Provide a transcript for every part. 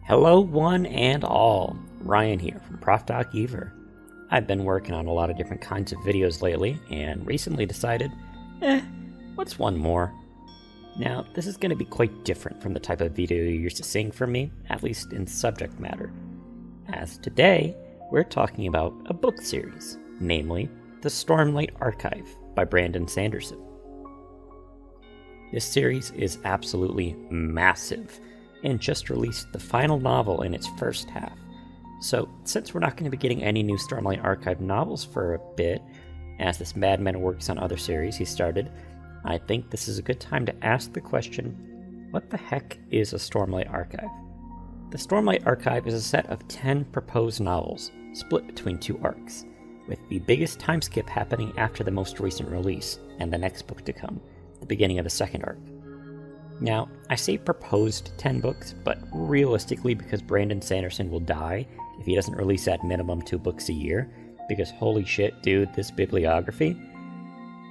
Hello one and all, Ryan here from Prof.Doc.Ever. I've been working on a lot of different kinds of videos lately, and recently decided, what's one more? Now, this is going to be quite different from the type of video you're used to seeing from me, at least in subject matter. As today, we're talking about a book series, namely, the Stormlight Archive by Brandon Sanderson. This series is absolutely massive, and just released the final novel in its first half. So, since we're not going to be getting any new Stormlight Archive novels for a bit, as this madman works on other series he started, I think this is a good time to ask the question, what the heck is a Stormlight Archive? The Stormlight Archive is a set of 10 proposed novels, split between two arcs, with the biggest time skip happening after the most recent release, and the next book to come, the beginning of the second arc. Now, I say proposed 10 books, but realistically because Brandon Sanderson will die if he doesn't release at minimum 2 books a year, because holy shit, dude, this bibliography.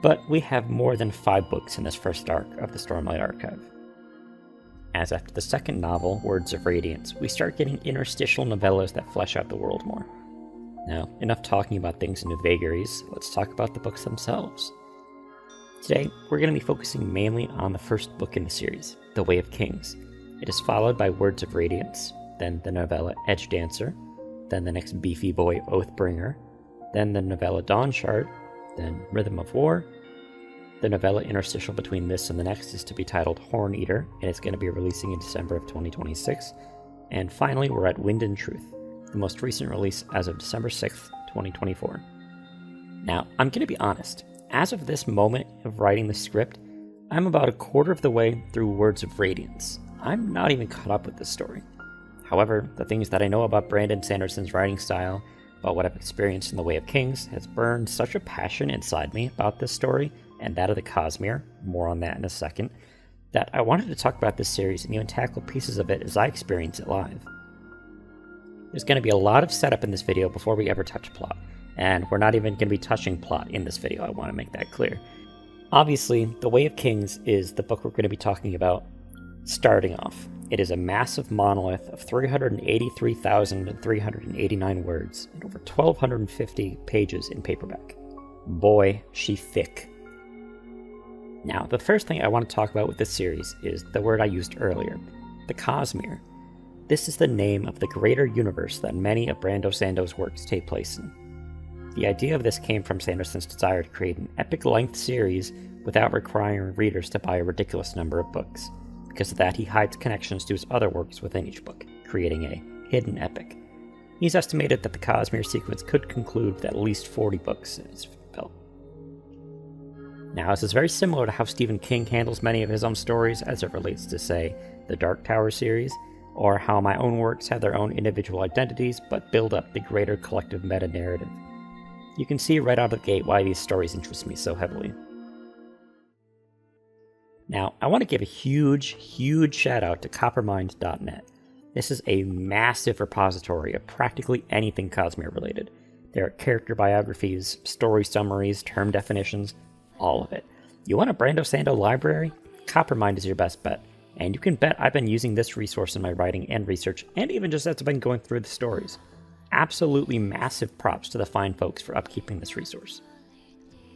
But we have more than 5 books in this first arc of the Stormlight Archive. As after the second novel, Words of Radiance, we start getting interstitial novellas that flesh out the world more. Now, enough talking about things in new vagaries, let's talk about the books themselves. Today, we're going to be focusing mainly on the first book in the series, The Way of Kings. It is followed by Words of Radiance, then the novella Edge Dancer, then the next beefy boy Oathbringer, then the novella Dawnshard, then Rhythm of War. The novella interstitial between this and the next is to be titled Horn Eater, and it's going to be releasing in December of 2026. And finally, we're at Wind and Truth, the most recent release as of December 6th, 2024. Now, I'm going to be honest. As of this moment of writing the script, I'm about a quarter of the way through Words of Radiance. I'm not even caught up with this story. However, the things that I know about Brandon Sanderson's writing style, about what I've experienced in The Way of Kings, has burned such a passion inside me about this story, and that of the Cosmere, more on that in a second, that I wanted to talk about this series and even tackle pieces of it as I experience it live. There's going to be a lot of setup in this video before we ever touch plot. And we're not even going to be touching plot in this video, I want to make that clear. Obviously, The Way of Kings is the book we're going to be talking about starting off. It is a massive monolith of 383,389 words and over 1,250 pages in paperback. Boy, she thick. Now, the first thing I want to talk about with this series is the word I used earlier, the Cosmere. This is the name of the greater universe that many of Brando Sando's works take place in. The idea of this came from Sanderson's desire to create an epic-length series without requiring readers to buy a ridiculous number of books. Because of that, he hides connections to his other works within each book, creating a hidden epic. He's estimated that the Cosmere sequence could conclude with at least 40 books in its belt. Now, this is very similar to how Stephen King handles many of his own stories as it relates to, say, the Dark Tower series, or how my own works have their own individual identities but build up the greater collective meta-narrative. You can see right out of the gate why these stories interest me so heavily. Now, I want to give a huge shout out to coppermind.net. This is a massive repository of practically anything Cosmere related. There are character biographies, story summaries, term definitions, all of it. You want a Brando Sando library? Coppermind is your best bet. And you can bet I've been using this resource in my writing and research, and even just as I've been going through the stories. Absolutely massive props to the fine folks for upkeeping this resource.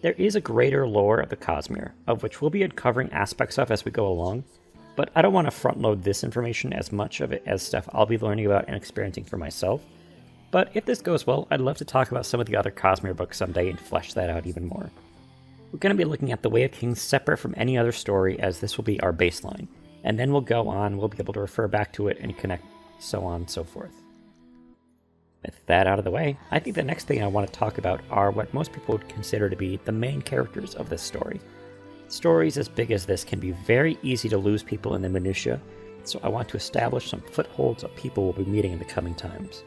There is a greater lore of the Cosmere, of which we'll be uncovering aspects of as we go along, but I don't want to front load this information as much of it as stuff I'll be learning about and experiencing for myself. But if this goes well, I'd love to talk about some of the other Cosmere books someday and flesh that out even more. We're going to be looking at The Way of Kings separate from any other story, as this will be our baseline, and then we'll go on, we'll be able to refer back to it and connect, so on and so forth. With that out of the way, I think the next thing I want to talk about are what most people would consider to be the main characters of this story. Stories as big as this can be very easy to lose people in the minutiae, so I want to establish some footholds of people we'll be meeting in the coming times.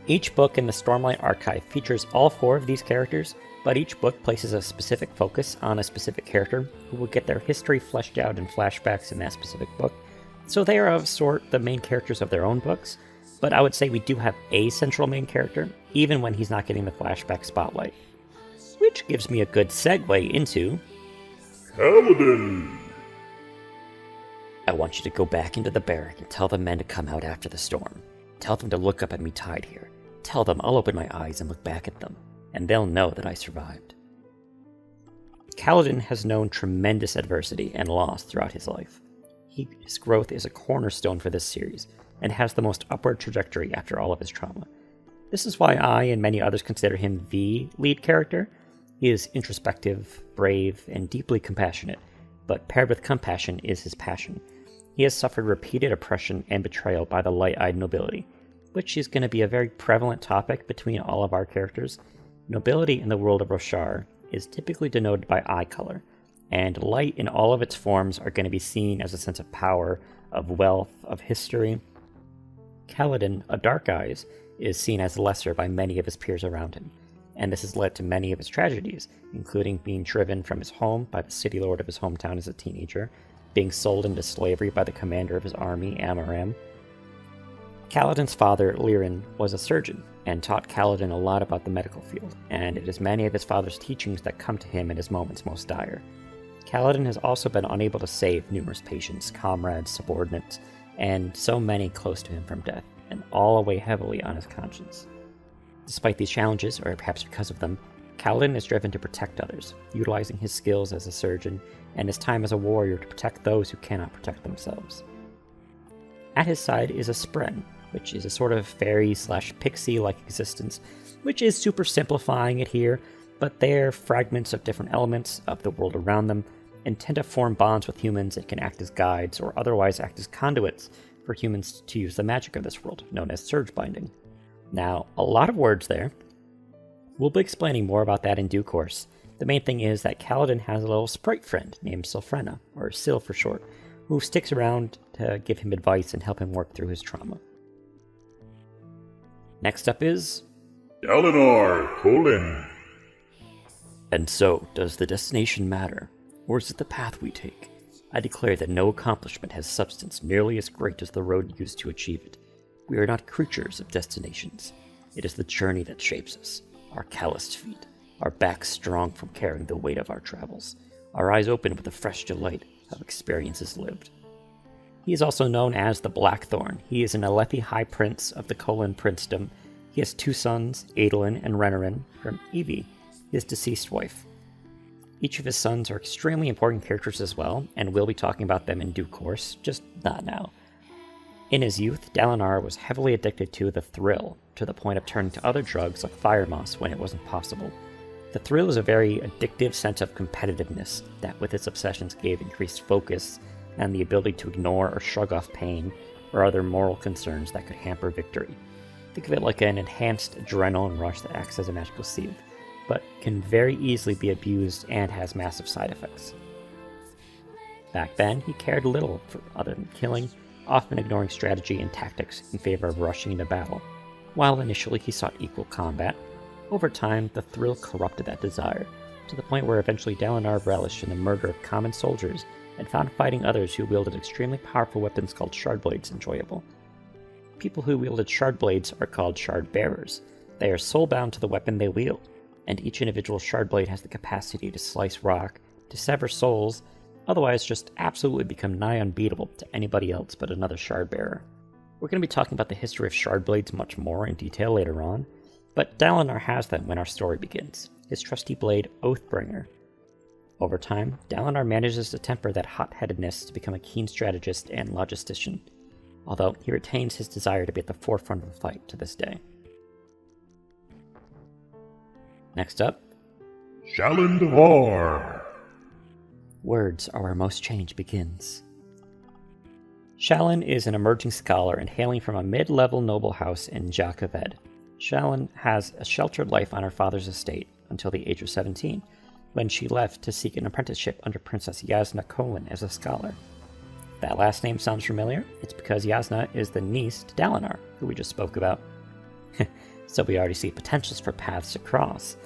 Each book in the Stormlight Archive features all 4 of these characters, but each book places a specific focus on a specific character who will get their history fleshed out in flashbacks in that specific book, so they are of sort the main characters of their own books. But I would say we do have a central main character, even when he's not getting the flashback spotlight. Which gives me a good segue into... Kaladin! I want you to go back into the barrack and tell the men to come out after the storm. Tell them to look up at me tied here. Tell them I'll open my eyes and look back at them, and they'll know that I survived. Kaladin has known tremendous adversity and loss throughout his life. His growth is a cornerstone for this series, and has the most upward trajectory after all of his trauma. This is why I and many others consider him the lead character. He is introspective, brave, and deeply compassionate, but paired with compassion is his passion. He has suffered repeated oppression and betrayal by the light-eyed nobility, which is going to be a very prevalent topic between all of our characters. Nobility in the world of Roshar is typically denoted by eye color, and light in all of its forms are going to be seen as a sense of power, of wealth, of history. Kaladin, a Dark Eyes, is seen as lesser by many of his peers around him, and this has led to many of his tragedies, including being driven from his home by the city lord of his hometown as a teenager, being sold into slavery by the commander of his army, Amaram. Kaladin's father, Lirin, was a surgeon, and taught Kaladin a lot about the medical field, and it is many of his father's teachings that come to him in his moments most dire. Kaladin has also been unable to save numerous patients, comrades, subordinates, and so many close to him from death, and all weigh heavily on his conscience. Despite these challenges, or perhaps because of them, Kaladin is driven to protect others, utilizing his skills as a surgeon and his time as a warrior to protect those who cannot protect themselves. At his side is a Spren, which is a sort of fairy/pixie-like existence, which is super simplifying it here, but they're fragments of different elements of the world around them, and tend to form bonds with humans and can act as guides or otherwise act as conduits for humans to use the magic of this world, known as surge binding. Now, a lot of words there. We'll be explaining more about that in due course. The main thing is that Kaladin has a little sprite friend named Sylphrena, or Syl for short, who sticks around to give him advice and help him work through his trauma. Next up is... Dalinar, Colin. And so, does the destination matter, or is it the path we take? I declare that no accomplishment has substance nearly as great as the road used to achieve it. We are not creatures of destinations. It is the journey that shapes us, our calloused feet, our backs strong from carrying the weight of our travels, our eyes open with a fresh delight of experiences lived. He is also known as the Blackthorn. He is an Alethi High Prince of the Colin Princedom. He has two sons, Adolin and Renarin, from Evie, his deceased wife. Each of his sons are extremely important characters as well, and we'll be talking about them in due course, just not now. In his youth, Dalinar was heavily addicted to the thrill, to the point of turning to other drugs like fire moss when it wasn't possible. The thrill is a very addictive sense of competitiveness that with its obsessions gave increased focus and the ability to ignore or shrug off pain or other moral concerns that could hamper victory. Think of it like an enhanced adrenaline rush that acts as a magical sieve, but can very easily be abused and has massive side effects. Back then, he cared little for other than killing, often ignoring strategy and tactics in favor of rushing into battle. While initially he sought equal combat, over time the thrill corrupted that desire, to the point where eventually Dalinar relished in the murder of common soldiers and found fighting others who wielded extremely powerful weapons called shard blades enjoyable. People who wielded shard blades are called shard bearers. They are soul-bound to the weapon they wield, and each individual shard blade has the capacity to slice rock, to sever souls, otherwise just absolutely become nigh unbeatable to anybody else but another shard bearer. We're going to be talking about the history of shard blades much more in detail later on, but Dalinar has them when our story begins, his trusty blade Oathbringer. Over time, Dalinar manages to temper that hot-headedness to become a keen strategist and logistician, although he retains his desire to be at the forefront of the fight to this day. Next up, Shallan Devar. Words are where most change begins. Shallan is an emerging scholar and hailing from a mid-level noble house in Jakaved. Shallan has a sheltered life on her father's estate until the age of 17, when she left to seek an apprenticeship under Princess Yasna Colin as a scholar. If that last name sounds familiar, it's because Yasna is the niece to Dalinar, who we just spoke about. So we already see potentials for paths to cross.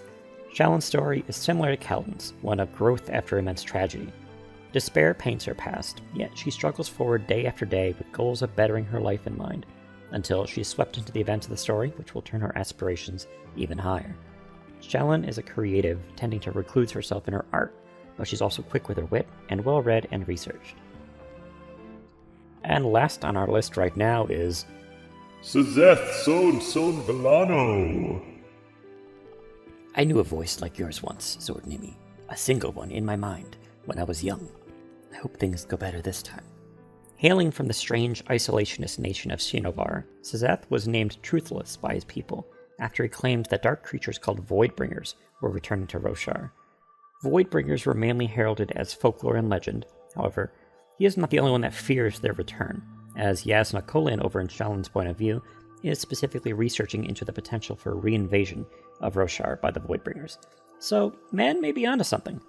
Shallan's story is similar to Kaladin's, one of growth after immense tragedy. Despair paints her past, yet she struggles forward day after day with goals of bettering her life in mind, until she is swept into the events of the story, which will turn her aspirations even higher. Shallan is a creative, tending to recluse herself in her art, but she's also quick with her wit and well-read and researched. And last on our list right now is Szeth-son-son-Vallano. I knew a voice like yours once, Sword Nimi. A single one in my mind when I was young. I hope things go better this time. Hailing from the strange, isolationist nation of Shinovar, Szeth was named Truthless by his people after he claimed that dark creatures called Voidbringers were returning to Roshar. Voidbringers were mainly heralded as folklore and legend. However, he is not the only one that fears their return, as Yasna Kolin over in Shallan's point of view is specifically researching into the potential for reinvasion of Roshar by the Voidbringers. So, man may be onto something.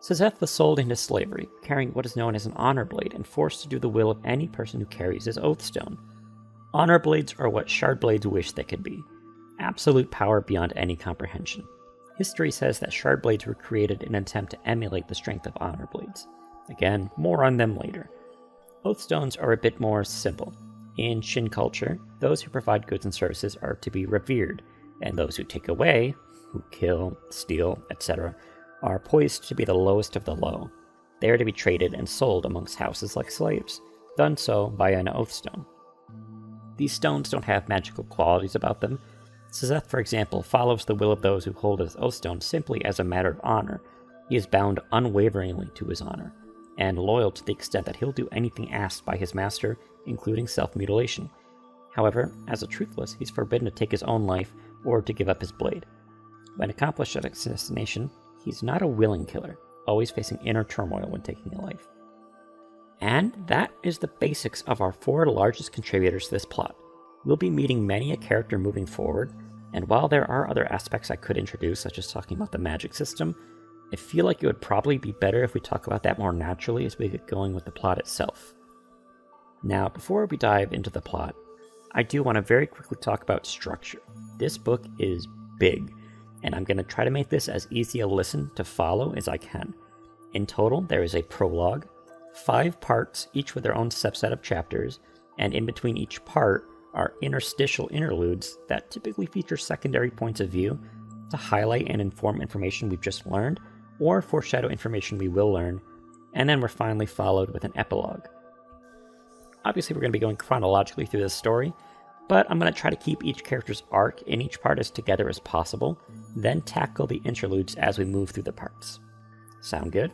Szeth was sold into slavery, carrying what is known as an honor blade and forced to do the will of any person who carries his oathstone. Honor blades are what shard blades wish they could be. Absolute power beyond any comprehension. History says that shard blades were created in an attempt to emulate the strength of honor blades. Again, more on them later. Oathstones are a bit more simple. In Shin culture, those who provide goods and services are to be revered, and those who take away, who kill, steal, etc., are poised to be the lowest of the low. They are to be traded and sold amongst houses like slaves, done so via an oathstone. These stones don't have magical qualities about them. Szeth, for example, follows the will of those who hold his oathstone simply as a matter of honor. He is bound unwaveringly to his honor, and loyal to the extent that he'll do anything asked by his master, including self-mutilation. However, as a Truthless, he's forbidden to take his own life or to give up his blade. When accomplished at assassination, he's not a willing killer, always facing inner turmoil when taking a life. And that is the basics of our 4 largest contributors to this plot. We'll be meeting many a character moving forward, and while there are other aspects I could introduce, such as talking about the magic system, I feel like it would probably be better if we talk about that more naturally as we get going with the plot itself. Now, before we dive into the plot, I do want to very quickly talk about structure. This book is big, and I'm going to try to make this as easy a listen to follow as I can. In total, there is a prologue, 5 parts, each with their own subset of chapters, and in between each part are interstitial interludes that typically feature secondary points of view to highlight and inform information we've just learned, or foreshadow information we will learn, and then we're finally followed with an epilogue. Obviously, we're going to be going chronologically through this story, but I'm going to try to keep each character's arc in each part as together as possible, then tackle the interludes as we move through the parts. Sound good?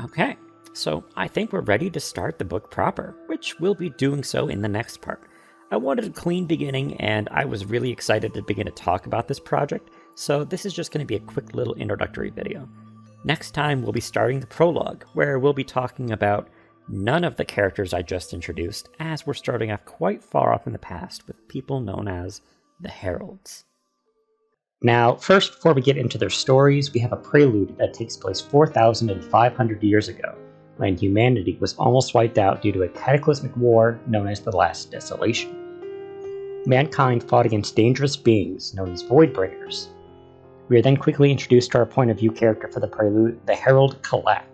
Okay, so I think we're ready to start the book proper, which we'll be doing so in the next part. I wanted a clean beginning, and I was really excited to begin to talk about this project, so this is just going to be a quick little introductory video. Next time, we'll be starting the prologue, where we'll be talking about none of the characters I just introduced, as we're starting off quite far off in the past with people known as the Heralds. Now, first, before we get into their stories, we have a prelude that takes place 4,500 years ago, when humanity was almost wiped out due to a cataclysmic war known as the Last Desolation. Mankind fought against dangerous beings known as Voidbringers. We are then quickly introduced to our point of view character for the prelude, the Herald Kalak.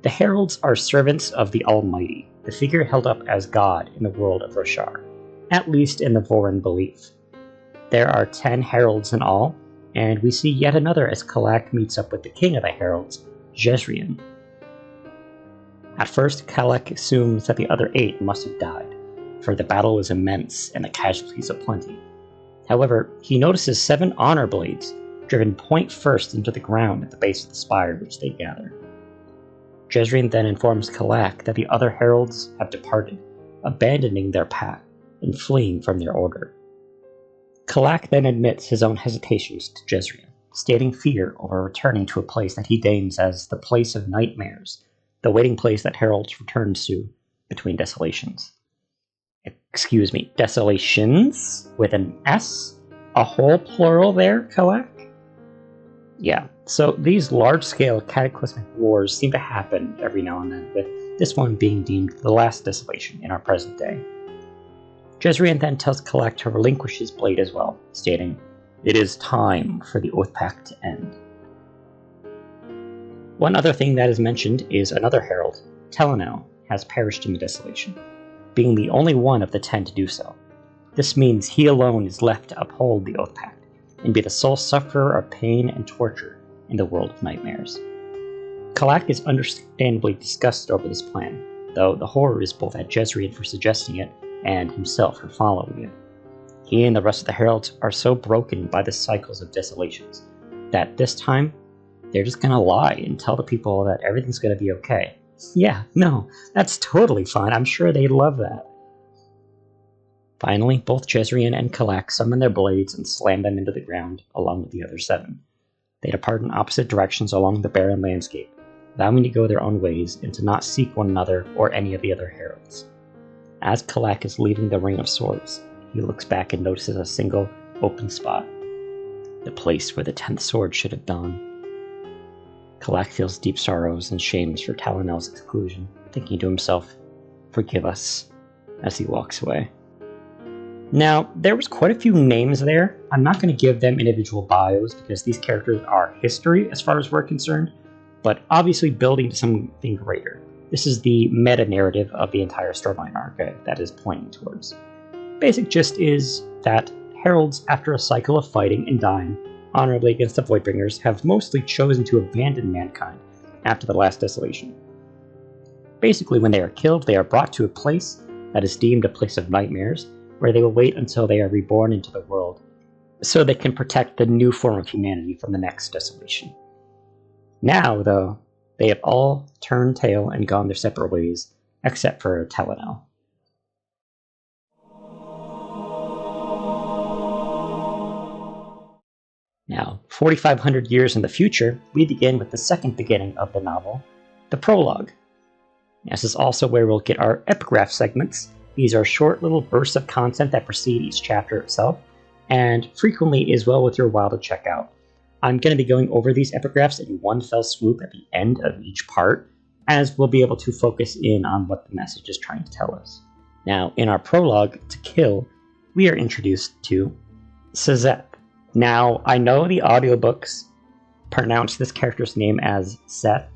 The Heralds are servants of the Almighty, the figure held up as God in the world of Roshar, at least in the Vorin belief. There are 10 Heralds in all, and we see yet another as Kalak meets up with the king of the Heralds, Jezrien. At first, Kalak assumes that the other 8 must have died, for the battle was immense and the casualties aplenty. However, he notices 7 honor blades driven point first into the ground at the base of the spire which they gather. Jezrien then informs Kalak that the other heralds have departed, abandoning their path and fleeing from their order. Kalak then admits his own hesitations to Jezrien, stating fear over returning to a place that he deems as the place of nightmares, the waiting place that heralds return to between desolations. Excuse me, desolations? With an S? A whole plural there, Kalak? Yeah, so these large-scale cataclysmic wars seem to happen every now and then, with this one being deemed the last desolation in our present day. Jezrien then tells Kalak to relinquish his blade as well, stating, "It is time for the Oath Pact to end." One other thing that is mentioned is another herald, Telenel, has perished in the desolation, being the only one of the 10 to do so. This means he alone is left to uphold the Oath Pact, and be the sole sufferer of pain and torture in the world of nightmares. Kalak is understandably disgusted over this plan, though the horror is both at Jezreel for suggesting it and himself for following it. He and the rest of the heralds are so broken by the cycles of desolations that this time they're just gonna lie and tell the people that everything's gonna be okay. Yeah, no, that's totally fine. I'm sure they love that. Finally, both Jezreel and Kalak summon their blades and slam them into the ground along with the other 7. They depart in opposite directions along the barren landscape, vowing to go their own ways and to not seek one another or any of the other heralds. As Kalak is leaving the Ring of Swords, he looks back and notices a single open spot, the place where the 10th sword should have gone. Kalak feels deep sorrows and shames for Talonel's exclusion, thinking to himself, "Forgive us," as he walks away. Now, there was quite a few names there. I'm not going to give them individual bios because these characters are history as far as we're concerned, but obviously building to something greater. This is the meta-narrative of the entire Stormlight archive that is pointing towards. Basic gist is that heralds, after a cycle of fighting and dying honorably against the Voidbringers, have mostly chosen to abandon mankind after the last desolation. Basically, when they are killed, they are brought to a place that is deemed a place of nightmares, where they will wait until they are reborn into the world, so they can protect the new form of humanity from the next desolation. Now, though, they have all turned tail and gone their separate ways, except for Talonel. Now, 4,500 years in the future, we begin with the second beginning of the novel, the prologue. This is also where we'll get our epigraph segments. These are short little bursts of content that precede each chapter itself, and frequently is well worth your while to check out. I'm going to be going over these epigraphs in one fell swoop at the end of each part, as we'll be able to focus in on what the message is trying to tell us. Now, in our prologue, To Kill, we are introduced to Szeth. Now, I know the audiobooks pronounce this character's name as Szeth,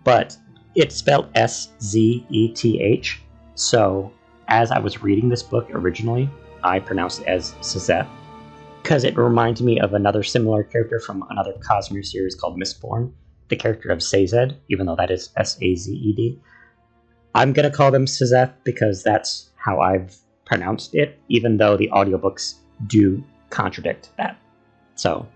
but it's spelled S-Z-E-T-H. So, as I was reading this book originally, I pronounced it as Szeth, because it reminds me of another similar character from another Cosmere series called Mistborn, the character of Sazed, even though that is S-A-Z-E-D. I'm going to call them Szeth because that's how I've pronounced it, even though the audiobooks do contradict that. So,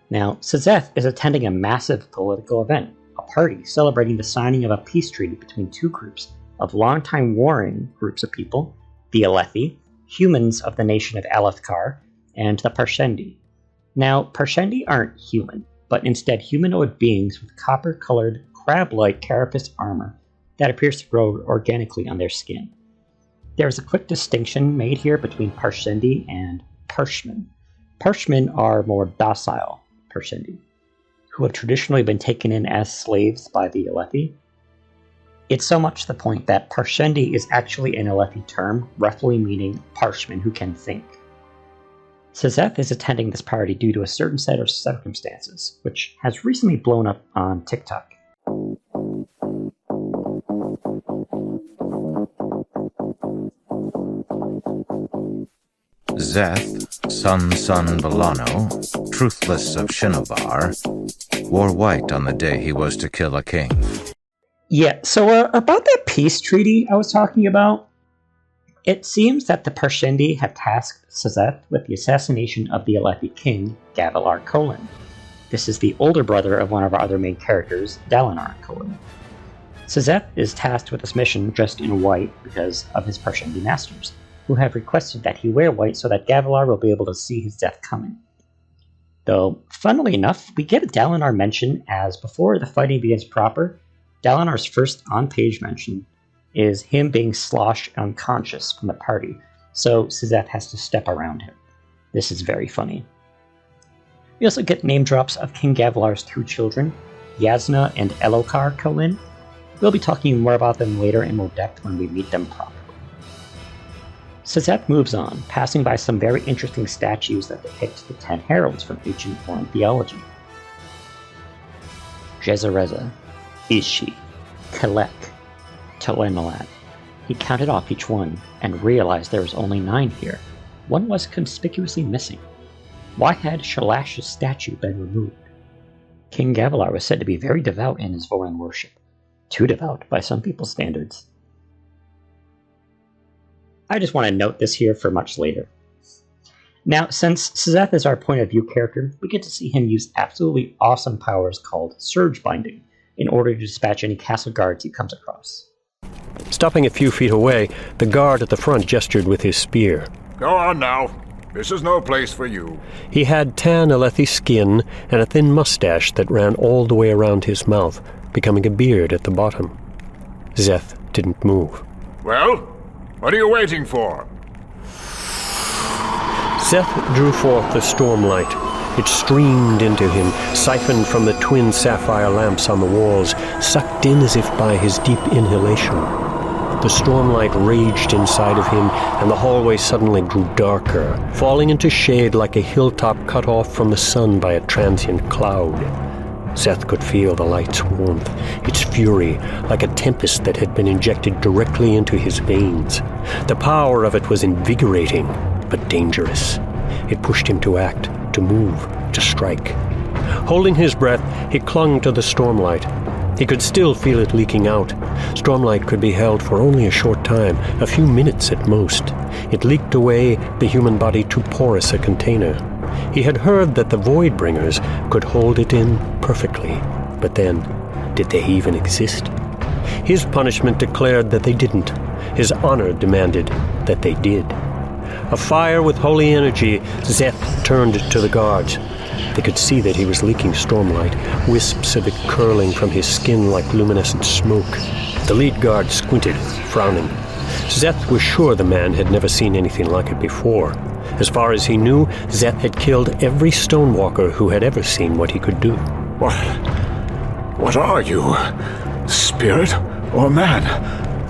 now, Szeth is attending a massive political event, a party celebrating the signing of a peace treaty between two groups of longtime warring groups of people, the Alethi, humans of the nation of Alethkar, and the Parshendi. Now, Parshendi aren't human, but instead humanoid beings with copper-colored, crab-like carapace armor that appears to grow organically on their skin. There's a quick distinction made here between Parshendi and Parshmen. Parshmen are more docile Parshendi, who have traditionally been taken in as slaves by the Alethi. It's so much the point that Parshendi is actually an Alethi term, roughly meaning Parshmen who can think. Szeth is attending this party due to a certain set of circumstances, which has recently blown up on TikTok. Szeth-son-son-Vallano, truthless of Shinobar, wore white on the day he was to kill a king. Yeah, so about that peace treaty I was talking about, it seems that the Parshendi have tasked Szeth with the assassination of the Alethi king, Gavilar Kholin. This is the older brother of one of our other main characters, Dalinar Kholin. Szeth is tasked with this mission dressed in white because of his Parshendi masters, who have requested that he wear white so that Gavilar will be able to see his death coming. Though, funnily enough, we get a Dalinar mention as before the fighting begins proper. Dalinar's first on-page mention is him being sloshed unconscious from the party, so Szeth has to step around him. This is very funny. We also get name drops of King Gavilar's two children, Yasna and Elokar Kholin. We'll be talking more about them later in more depth when we meet them properly. Szeth moves on, passing by some very interesting statues that depict the 10 heralds from ancient foreign theology. Jezereza, Ishi, Kelek, Tolenalat. He counted off each one and realized there was only 9 here. One was conspicuously missing. Why had Shalash's statue been removed? King Gavilar was said to be very devout in his Voran worship. Too devout by some people's standards. I just want to note this here for much later. Now, since Szeth is our point of view character, we get to see him use absolutely awesome powers called Surge Binding in order to dispatch any castle guards he comes across. Stopping a few feet away, the guard at the front gestured with his spear. Go on now. This is no place for you. He had tan Alethi skin and a thin mustache that ran all the way around his mouth, becoming a beard at the bottom. Szeth didn't move. Well, what are you waiting for? Szeth drew forth the Stormlight. It streamed into him, siphoned from the twin sapphire lamps on the walls, sucked in as if by his deep inhalation. The Stormlight raged inside of him, and the hallway suddenly grew darker, falling into shade like a hilltop cut off from the sun by a transient cloud. Szeth could feel the light's warmth, its fury, like a tempest that had been injected directly into his veins. The power of it was invigorating, but dangerous. It pushed him to act, to move, to strike. Holding his breath, he clung to the Stormlight. He could still feel it leaking out. Stormlight could be held for only a short time, a few minutes at most. It leaked away, the human body too porous a container. He had heard that the Voidbringers could hold it in perfectly. But then, did they even exist? His punishment declared that they didn't. His honor demanded that they did. Afire with holy energy, Szeth turned to the guards. They could see that he was leaking Stormlight, wisps of it curling from his skin like luminescent smoke. The lead guard squinted, frowning. Szeth was sure the man had never seen anything like it before. As far as he knew, Szeth had killed every Stonewalker who had ever seen what he could do. What are you? Spirit or man?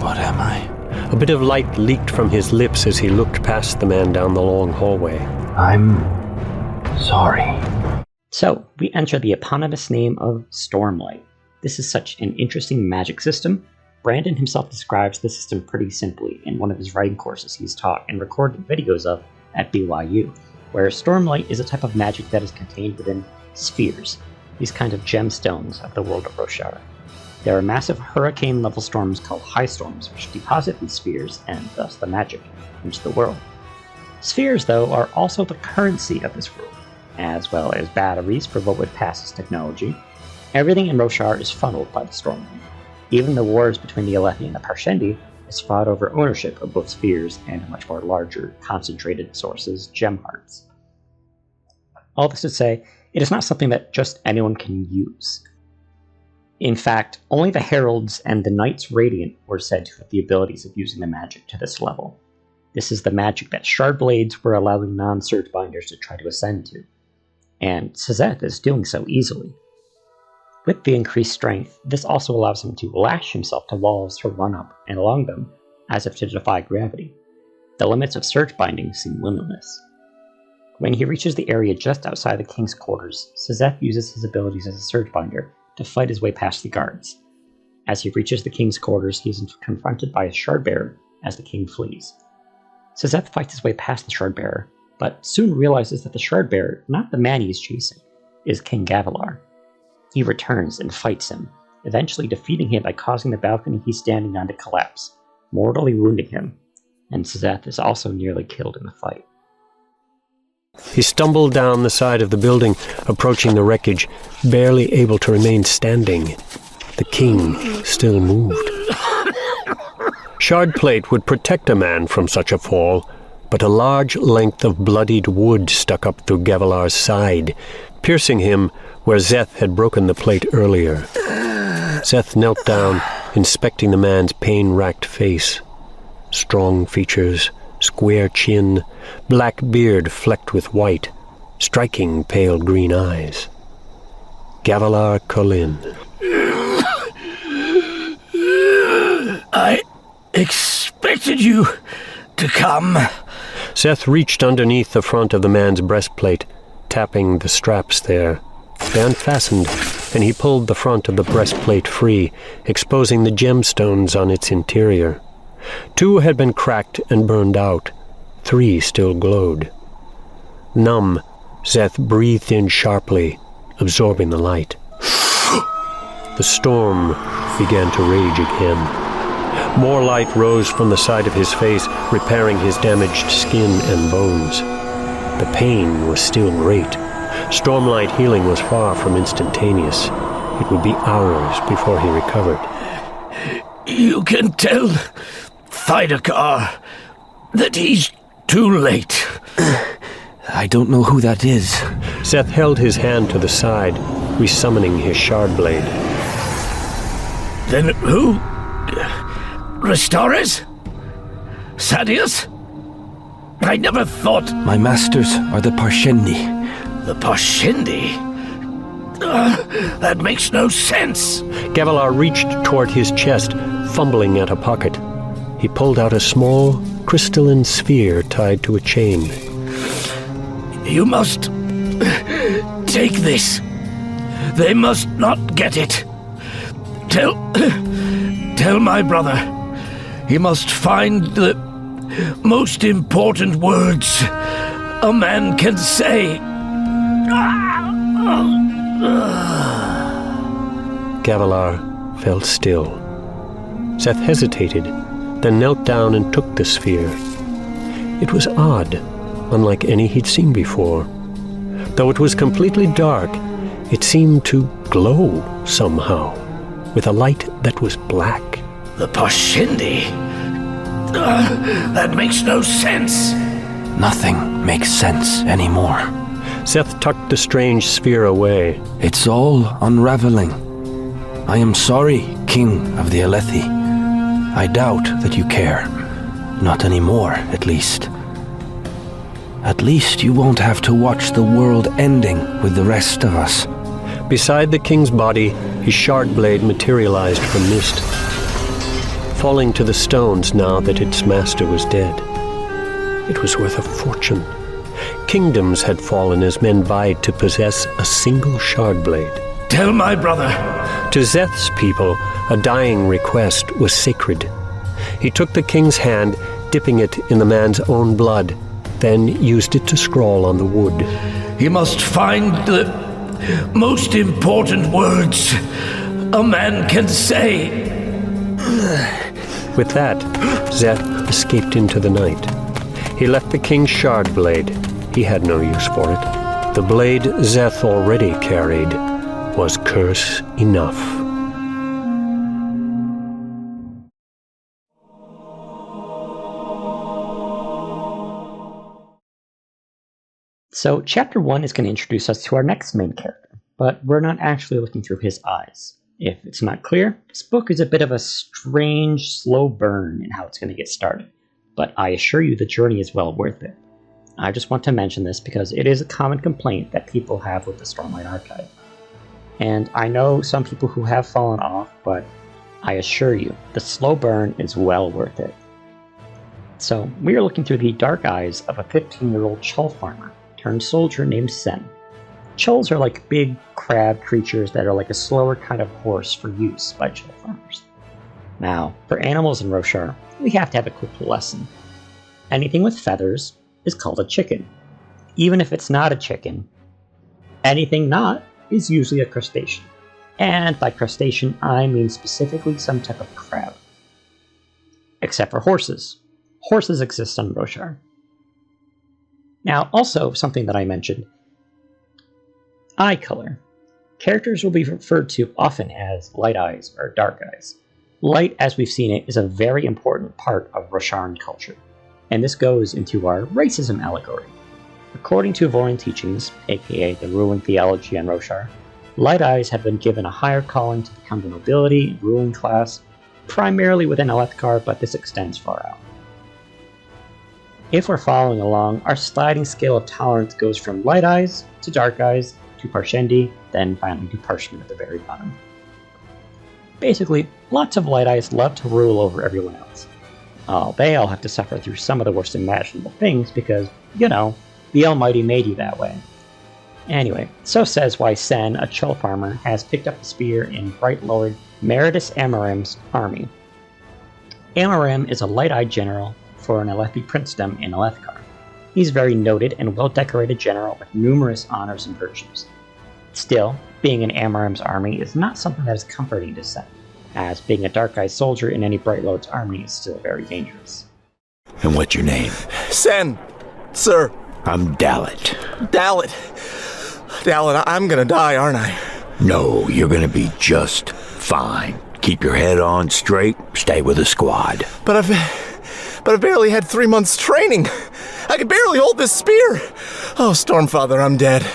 What am I? A bit of light leaked from his lips as he looked past the man down the long hallway. I'm sorry. So, we enter the eponymous name of Stormlight. This is such an interesting magic system. Brandon himself describes the system pretty simply in one of his writing courses he's taught and recorded videos of at BYU, where Stormlight is a type of magic that is contained within spheres, these kind of gemstones of the world of Roshar. There are massive hurricane-level storms called high storms, which deposit these spheres, and thus the magic, into the world. Spheres, though, are also the currency of this world, as well as batteries for what would pass as technology. Everything in Roshar is funneled by the Stormlight. Even the wars between the Alethi and the Parshendi is fought over ownership of both spheres and much more larger, concentrated sources, gem hearts. All this to say, it is not something that just anyone can use. In fact, only the Heralds and the Knights Radiant were said to have the abilities of using the magic to this level. This is the magic that Shardblades were allowing non-Surge Binders to try to ascend to. And Szeth is doing so easily. With the increased strength, this also allows him to lash himself to walls to run up and along them, as if to defy gravity. The limits of Surge Binding seem limitless. When he reaches the area just outside the King's quarters, Szeth uses his abilities as a Surge Binder to fight his way past the guards. As he reaches the King's quarters, he is confronted by a Shardbearer as the King flees. Szeth fights his way past the Shardbearer, but soon realizes that the Shardbearer, not the man he is chasing, is King Gavilar. He returns and fights him, eventually defeating him by causing the balcony he's standing on to collapse, mortally wounding him, and Szeth is also nearly killed in the fight. He stumbled down the side of the building, approaching the wreckage, barely able to remain standing. The king still moved. Shardplate would protect a man from such a fall, but a large length of bloodied wood stuck up through Gavilar's side, piercing him where Szeth had broken the plate earlier. Szeth knelt down, inspecting the man's pain-racked face. Strong features, square chin, black beard flecked with white, striking pale green eyes. Gavilar Kholin. I expected you to come. Szeth reached underneath the front of the man's breastplate, tapping the straps there. They unfastened, and he pulled the front of the breastplate free, exposing the gemstones on its interior. 2 had been cracked and burned out. 3 still glowed. Numb, Szeth breathed in sharply, absorbing the light. The storm began to rage again. More light rose from the side of his face, repairing his damaged skin and bones. The pain was still great. Stormlight healing was far from instantaneous. It would be hours before he recovered. You can tell Thydakar that he's too late. I don't know who that is. Szeth held his hand to the side, resummoning his shard blade. Then who? Restores? Sadius? I never thought... My masters are the Parshendi. The Parshendi? That makes no sense. Gavilar reached toward his chest, fumbling at a pocket. He pulled out a small, crystalline sphere tied to a chain. You must... take this. They must not get it. Tell my brother. He must find the most important words a man can say. Gavilar felt still. Szeth hesitated, then knelt down and took the sphere. It was odd, unlike any he'd seen before. Though it was completely dark, it seemed to glow somehow, with a light that was black. The Parshendi? That makes no sense. Nothing makes sense anymore. Szeth tucked the strange sphere away. It's all unraveling. I am sorry, King of the Alethi. I doubt that you care. Not anymore, at least. At least you won't have to watch the world ending with the rest of us. Beside the king's body, his shard blade materialized from mist, falling to the stones now that its master was dead. It was worth a fortune. Kingdoms had fallen as men vied to possess a single shard blade. Tell my brother. To Szeth's people, a dying request was sacred. He took the king's hand, dipping it in the man's own blood, then used it to scrawl on the wood. He must find the most important words a man can say. With that, Szeth escaped into the night. He left the king's shard blade. He had no use for it. The blade Szeth already carried was curse enough. So, Chapter 1 is going to introduce us to our next main character, but we're not actually looking through his eyes. If it's not clear, this book is a bit of a strange, slow burn in how it's going to get started, but I assure you the journey is well worth it. I just want to mention this because it is a common complaint that people have with the Stormlight Archive. And I know some people who have fallen off, but I assure you, the slow burn is well worth it. So, we are looking through the dark eyes of a 15-year-old Chull farmer turned soldier named Sen. Chulls are like big crab creatures that are like a slower kind of horse for use by Chull farmers. Now, for animals in Roshar, we have to have a quick lesson. Anything with feathers is called a chicken. Even if it's not a chicken, anything not is usually a crustacean. And by crustacean, I mean specifically some type of crab. Except for horses. Horses exist on Roshar. Now, also, something that I mentioned, eye color. Characters will be referred to often as light eyes or dark eyes. Light, as we've seen it, is a very important part of Rosharan culture, and this goes into our racism allegory. According to Vorin teachings, aka the ruling theology on Roshar, light eyes have been given a higher calling to become the nobility and ruling class, primarily within Alethkar, but this extends far out. If we're following along, our sliding scale of tolerance goes from light eyes to dark eyes to Parshendi, then finally to Parchment at the very bottom. Basically, lots of light eyes love to rule over everyone else. They all have to suffer through some of the worst imaginable things because, you know, the Almighty made you that way. Anyway, so says why Sen, a Chull farmer, has picked up the spear in Bright Lord Meritus Amarim's army. Amarim is a light-eyed general for an Alethi princedom in Alethkar. He's a very noted and well-decorated general with numerous honors and virtues. Still, being in Amarim's army is not something that is comforting to Sen. as being a Dark Eye soldier in any Bright Lord's army is still very dangerous. And what's your name? Sen, sir. I'm Dalit. Dalit, I'm gonna die, aren't I? No, you're gonna be just fine. Keep your head on straight, stay with the squad. But I've barely had 3 months training. I can barely hold this spear. Oh, Stormfather, I'm dead.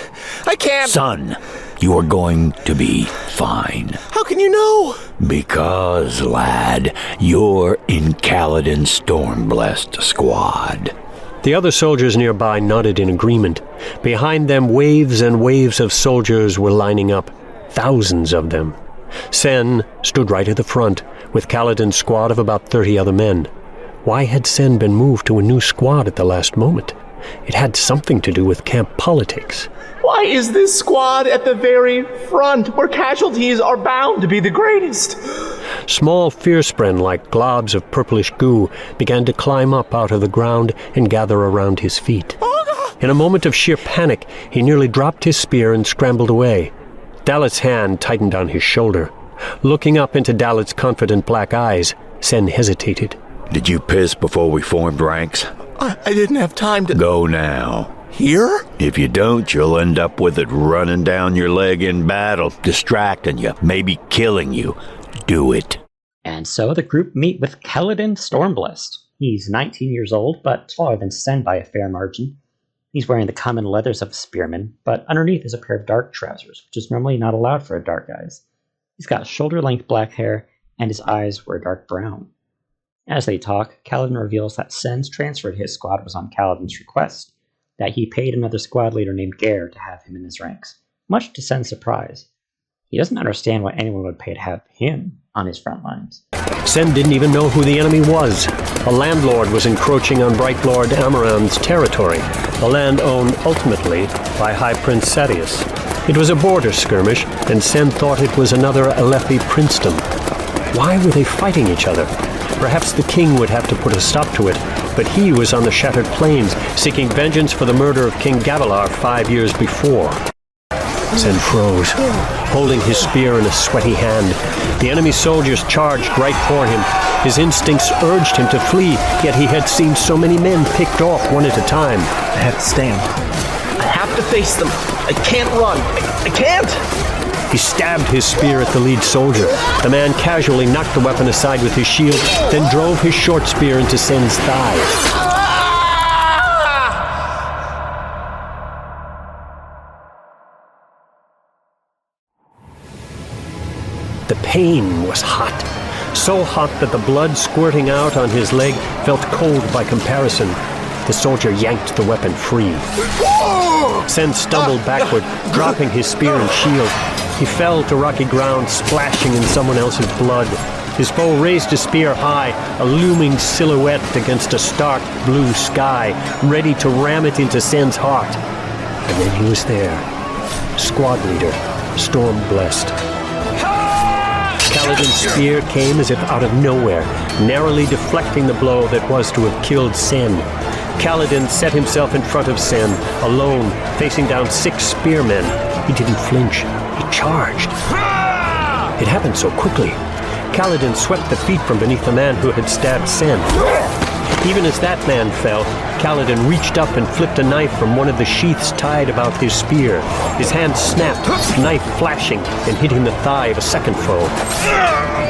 I can't. Son, you are going to be fine. How can you know? Because, lad, you're in Kaladin's Stormblessed squad. The other soldiers nearby nodded in agreement. Behind them, waves and waves of soldiers were lining up, thousands of them. Sen stood right at the front, with Kaladin's squad of about 30 other men. Why had Sen been moved to a new squad at the last moment? It had something to do with camp politics. Why is this squad at the very front, where casualties are bound to be the greatest? Small fearspren like globs of purplish goo began to climb up out of the ground and gather around his feet. In a moment of sheer panic, he nearly dropped his spear and scrambled away. Dalit's hand tightened on his shoulder. Looking up into Dalit's confident black eyes, Sen hesitated. Did you piss before we formed ranks? I didn't have time to... Go now. Here? If you don't, you'll end up with it running down your leg in battle, distracting you, maybe killing you. Do it. And so the group meet with Kaladin Stormblessed. He's 19 years old, but taller than Sen by a fair margin. He's wearing the common leathers of a spearman, but underneath is a pair of dark trousers, which is normally not allowed for a dark eyes. He's got shoulder-length black hair, and his eyes were dark brown. As they talk, Kaladin reveals that Sen's transfer to his squad was on Kaladin's request, that he paid another squad leader named Gare to have him in his ranks, much to Sen's surprise. He doesn't understand why anyone would pay to have him on his front lines. Sen didn't even know who the enemy was. A landlord was encroaching on Bright Lord Amaran's territory, a land owned ultimately by High Prince Sadeas. It was a border skirmish, and Sen thought it was another Alethi princedom. Why were they fighting each other? Perhaps the king would have to put a stop to it, but he was on the Shattered Plains, seeking vengeance for the murder of King Gavilar 5 years before. Sen froze, holding his spear in a sweaty hand. The enemy soldiers charged right for him. His instincts urged him to flee, yet he had seen so many men picked off one at a time. I have to stand. I have to face them. I can't run. I can't! He stabbed his spear at the lead soldier. The man casually knocked the weapon aside with his shield, then drove his short spear into Sen's thigh. The pain was hot. So hot that the blood squirting out on his leg felt cold by comparison. The soldier yanked the weapon free. Sen stumbled backward, dropping his spear and shield. He fell to rocky ground, splashing in someone else's blood. His foe raised his spear high, a looming silhouette against a stark blue sky, ready to ram it into Sen's heart. And then he was there. Squad leader, Stormblessed. Kaladin's spear came as if out of nowhere, narrowly deflecting the blow that was to have killed Sen. Kaladin set himself in front of Sen, alone, facing down 6 spearmen. He didn't flinch. He charged. It happened so quickly. Kaladin swept the feet from beneath the man who had stabbed Sen. Even as that man fell, Kaladin reached up and flipped a knife from one of the sheaths tied about his spear. His hand snapped, knife flashing, and hitting the thigh of a second foe.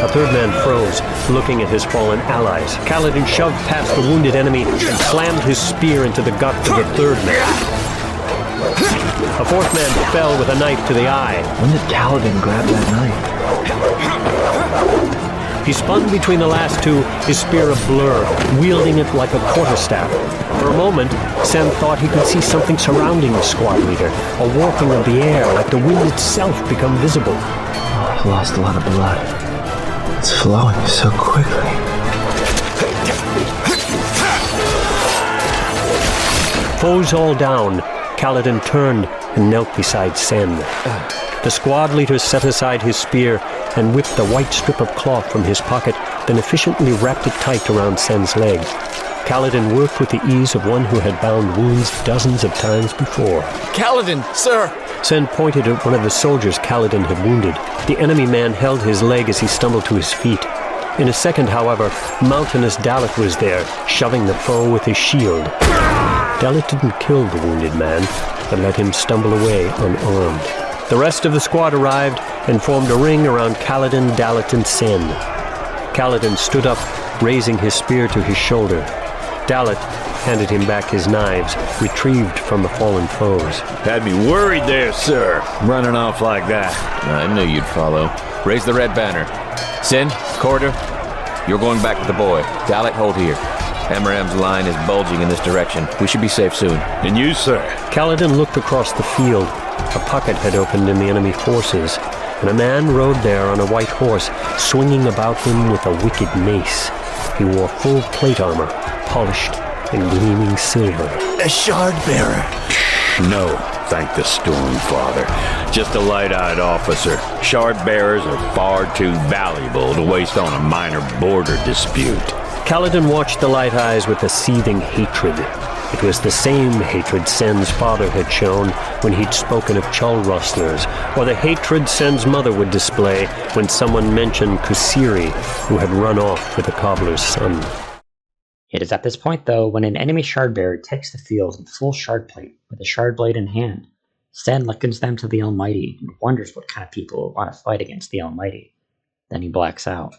A third man froze, looking at his fallen allies. Kaladin shoved past the wounded enemy and slammed his spear into the gut of the third man. A fourth man fell with a knife to the eye. When did Kaladin grab that knife? He spun between the last two, his spear a blur, wielding it like a quarterstaff. For a moment, Sen thought he could see something surrounding the squad leader, a warping of the air, like the wind itself become visible. I've lost a lot of blood. It's flowing so quickly. Foes all down, Kaladin turned and knelt beside Sen. The squad leader set aside his spear and whipped a white strip of cloth from his pocket, then efficiently wrapped it tight around Sen's leg. Kaladin worked with the ease of one who had bound wounds dozens of times before. Kaladin, sir! Sen pointed at one of the soldiers Kaladin had wounded. The enemy man held his leg as he stumbled to his feet. In a second, however, mountainous Dalit was there, shoving the foe with his shield. Dalit didn't kill the wounded man, but let him stumble away unarmed. The rest of the squad arrived and formed a ring around Kaladin, Dalit, and Sen. Kaladin stood up, raising his spear to his shoulder. Dalit handed him back his knives, retrieved from the fallen foes. Had me worried there, sir, running off like that. I knew you'd follow. Raise the red banner. Sin, Corridor, you're going back with the boy. Dalit, hold here. Amaram's line is bulging in this direction. We should be safe soon. And you, sir? Kaladin looked across the field. A pocket had opened in the enemy forces, and a man rode there on a white horse, swinging about him with a wicked mace. He wore full plate armor, polished and gleaming silver. A shard bearer. No, thank the Storm Father. Just a light-eyed officer. Shard bearers are far too valuable to waste on a minor border dispute. Kaladin watched the light eyes with a seething hatred. It was the same hatred Sen's father had shown when he'd spoken of Chul rustlers, or the hatred Sen's mother would display when someone mentioned Kusiri, who had run off with the cobbler's son. It is at this point, though, when an enemy shardbearer takes the field in full shardplate with a shard blade in hand. Sen likens them to the Almighty and wonders what kind of people will want to fight against the Almighty. Then he blacks out.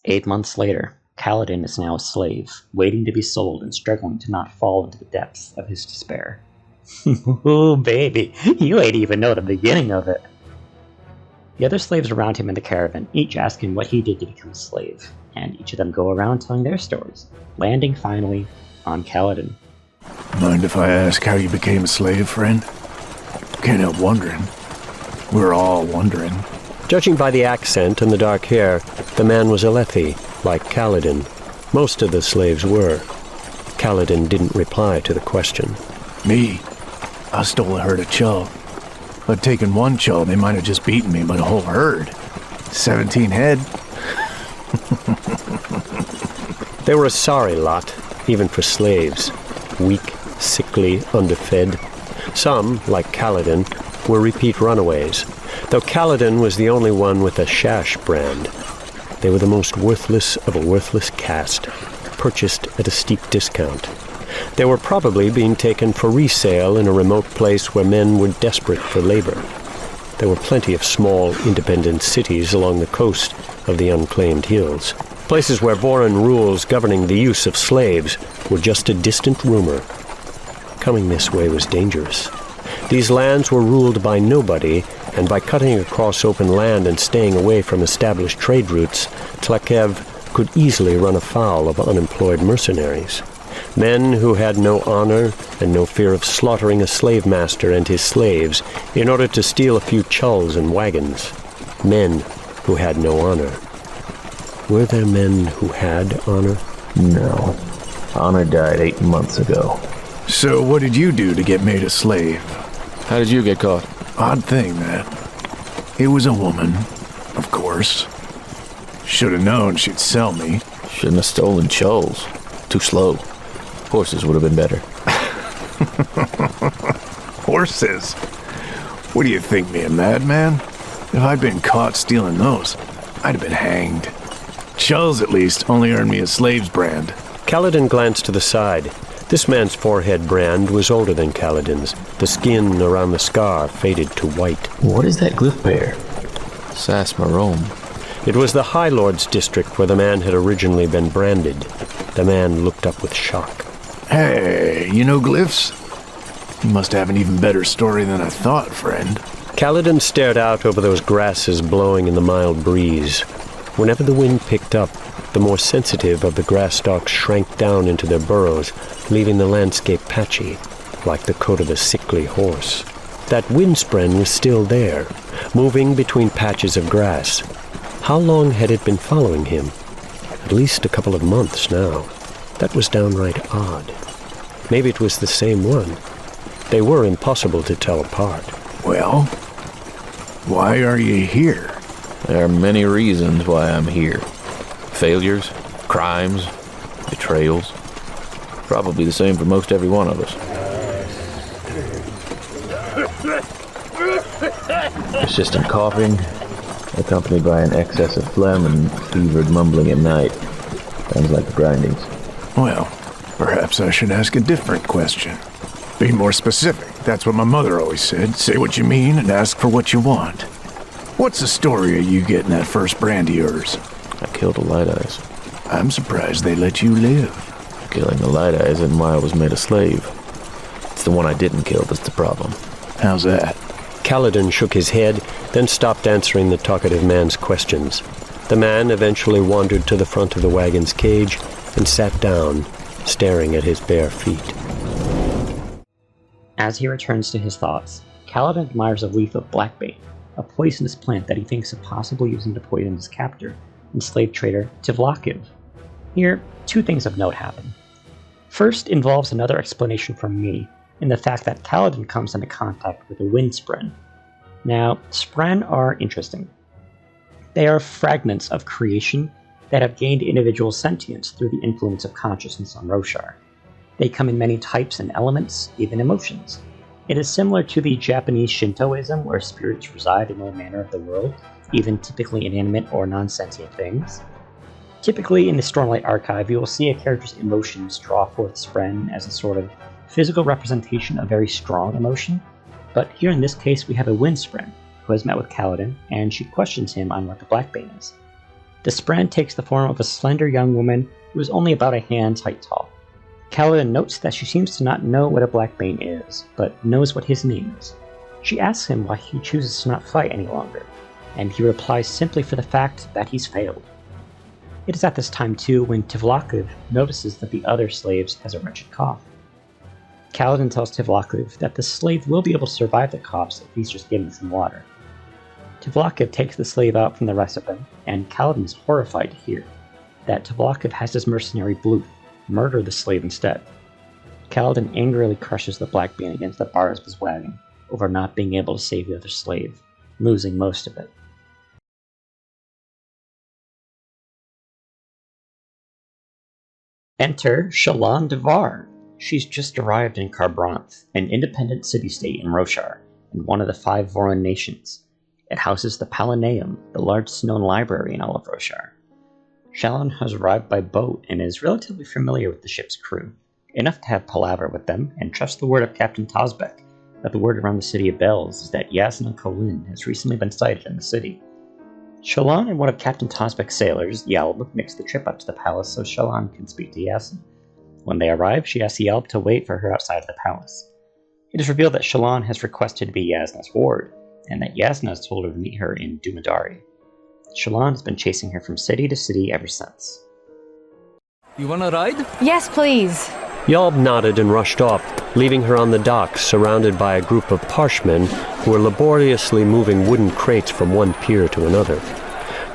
Eight months later, Kaladin is now a slave, waiting to be sold and struggling to not fall into the depths of his despair. Ooh, baby, you ain't even know the beginning of it. The other slaves around him in the caravan each ask him what he did to become a slave, and each of them go around telling their stories, landing finally on Kaladin. Mind if I ask how you became a slave, friend? Can't help wondering. We're all wondering. Judging by the accent and the dark hair, the man was Alethi, like Kaladin. Most of the slaves were. Kaladin didn't reply to the question. Me? I stole a herd of Chul. If I'd taken one Chul, they might have just beaten me, but a whole herd. 17 head. They were a sorry lot, even for slaves. Weak, sickly, underfed. Some, like Kaladin, were repeat runaways, though Kaladin was the only one with a Shash brand. They were the most worthless of a worthless caste, purchased at a steep discount. They were probably being taken for resale in a remote place where men were desperate for labor. There were plenty of small, independent cities along the coast of the unclaimed hills, places where Voron rules governing the use of slaves were just a distant rumor. Coming this way was dangerous. These lands were ruled by nobody, and by cutting across open land and staying away from established trade routes, Tlakev could easily run afoul of unemployed mercenaries. Men who had no honor and no fear of slaughtering a slave master and his slaves in order to steal a few chulls and wagons. Men who had no honor. Were there men who had honor? No. Honor died 8 months ago. So what did you do to get made a slave? How did you get caught? Odd thing, that. It was a woman, of course. Should have known she'd sell me. Shouldn't have stolen chulls. Too slow. Horses would have been better. Horses? What do you think, me a madman? If I'd been caught stealing those, I'd have been hanged. Chulls, at least, only earned me a slave's brand. Kaladin glanced to the side. This man's forehead brand was older than Kaladin's. The skin around the scar faded to white. What is that glyph bear? Sas Marom. It was the High Lord's district where the man had originally been branded. The man looked up with shock. Hey, you know glyphs? You must have an even better story than I thought, friend. Kaladin stared out over those grasses blowing in the mild breeze. Whenever the wind picked up, the more sensitive of the grass stalks shrank down into their burrows, leaving the landscape patchy, like the coat of a sickly horse. That windspren was still there, moving between patches of grass. How long had it been following him? At least a couple of months now. That was downright odd. Maybe it was the same one. They were impossible to tell apart. Well, why are you here? There are many reasons why I'm here. Failures, crimes, betrayals. Probably the same for most every one of us. Persistent coughing, accompanied by an excess of phlegm and fevered mumbling at night. Sounds like the grindings. Well, perhaps I should ask a different question. Be more specific. That's what my mother always said. Say what you mean and ask for what you want. What's the story of you getting that first brand of yours? I killed a Light Eyes. I'm surprised they let you live. Killing the Light Eyes isn't why I was made a slave. It's the one I didn't kill that's the problem. How's that? Kaladin shook his head, then stopped answering the talkative man's questions. The man eventually wandered to the front of the wagon's cage and sat down, staring at his bare feet. As he returns to his thoughts, Kaladin admires a leaf of blackbane, a poisonous plant that he thinks of possibly using to poison his captor and slave trader Tivlakiv. Here, two things of note happen. First involves another explanation from me, in the fact that Kaladin comes into contact with a wind spren. Now, spren are interesting. They are fragments of creation that have gained individual sentience through the influence of consciousness on Roshar. They come in many types and elements, even emotions. It is similar to the Japanese Shintoism, where spirits reside in all manner of the world, even typically inanimate or non-sentient things. Typically, in the Stormlight archive, you will see a character's emotions draw forth spren as a sort of physical representation of very strong emotion, but here in this case we have a wind spren who has met with Kaladin, and she questions him on what the blackbane is. The spren takes the form of a slender young woman who is only about a hand's height tall. Kaladin notes that she seems to not know what a blackbane is, but knows what his name is. She asks him why he chooses to not fight any longer, and he replies simply for the fact that he's failed. It is at this time too when Tivlakiv notices that the other slaves has a wretched cough. Kaladin tells Tivlakiv that the slave will be able to survive the coughs if he's just given some water. Tivlakiv takes the slave out from the rest of them, and Kaladin is horrified to hear that Tivlakiv has his mercenary Bluth murder the slave instead. Kaladin angrily crushes the blackbane against the bars of his wagon over not being able to save the other slave, losing most of it. Enter Shallan Devar. She's just arrived in Kharbranth, an independent city-state in Roshar, and one of the 5 Voron nations. It houses the Palaneum, the largest known library in all of Roshar. Shallan has arrived by boat and is relatively familiar with the ship's crew, enough to have palaver with them and trust the word of Captain Tozbek that the word around the City of Bells is that Yasna Kholin has recently been sighted in the city. Shallan and one of Captain Tozbek's sailors, Yalb, makes the trip up to the palace so Shallan can speak to Yasna. When they arrive, she asks Yalb to wait for her outside of the palace. It is revealed that Shallan has requested to be Yasna's ward, and that Yasna has told her to meet her in Dumadari. Shallan has been chasing her from city to city ever since. You wanna ride? Yes, please. Yalb nodded and rushed off, leaving her on the dock surrounded by a group of Parshmen who were laboriously moving wooden crates from one pier to another.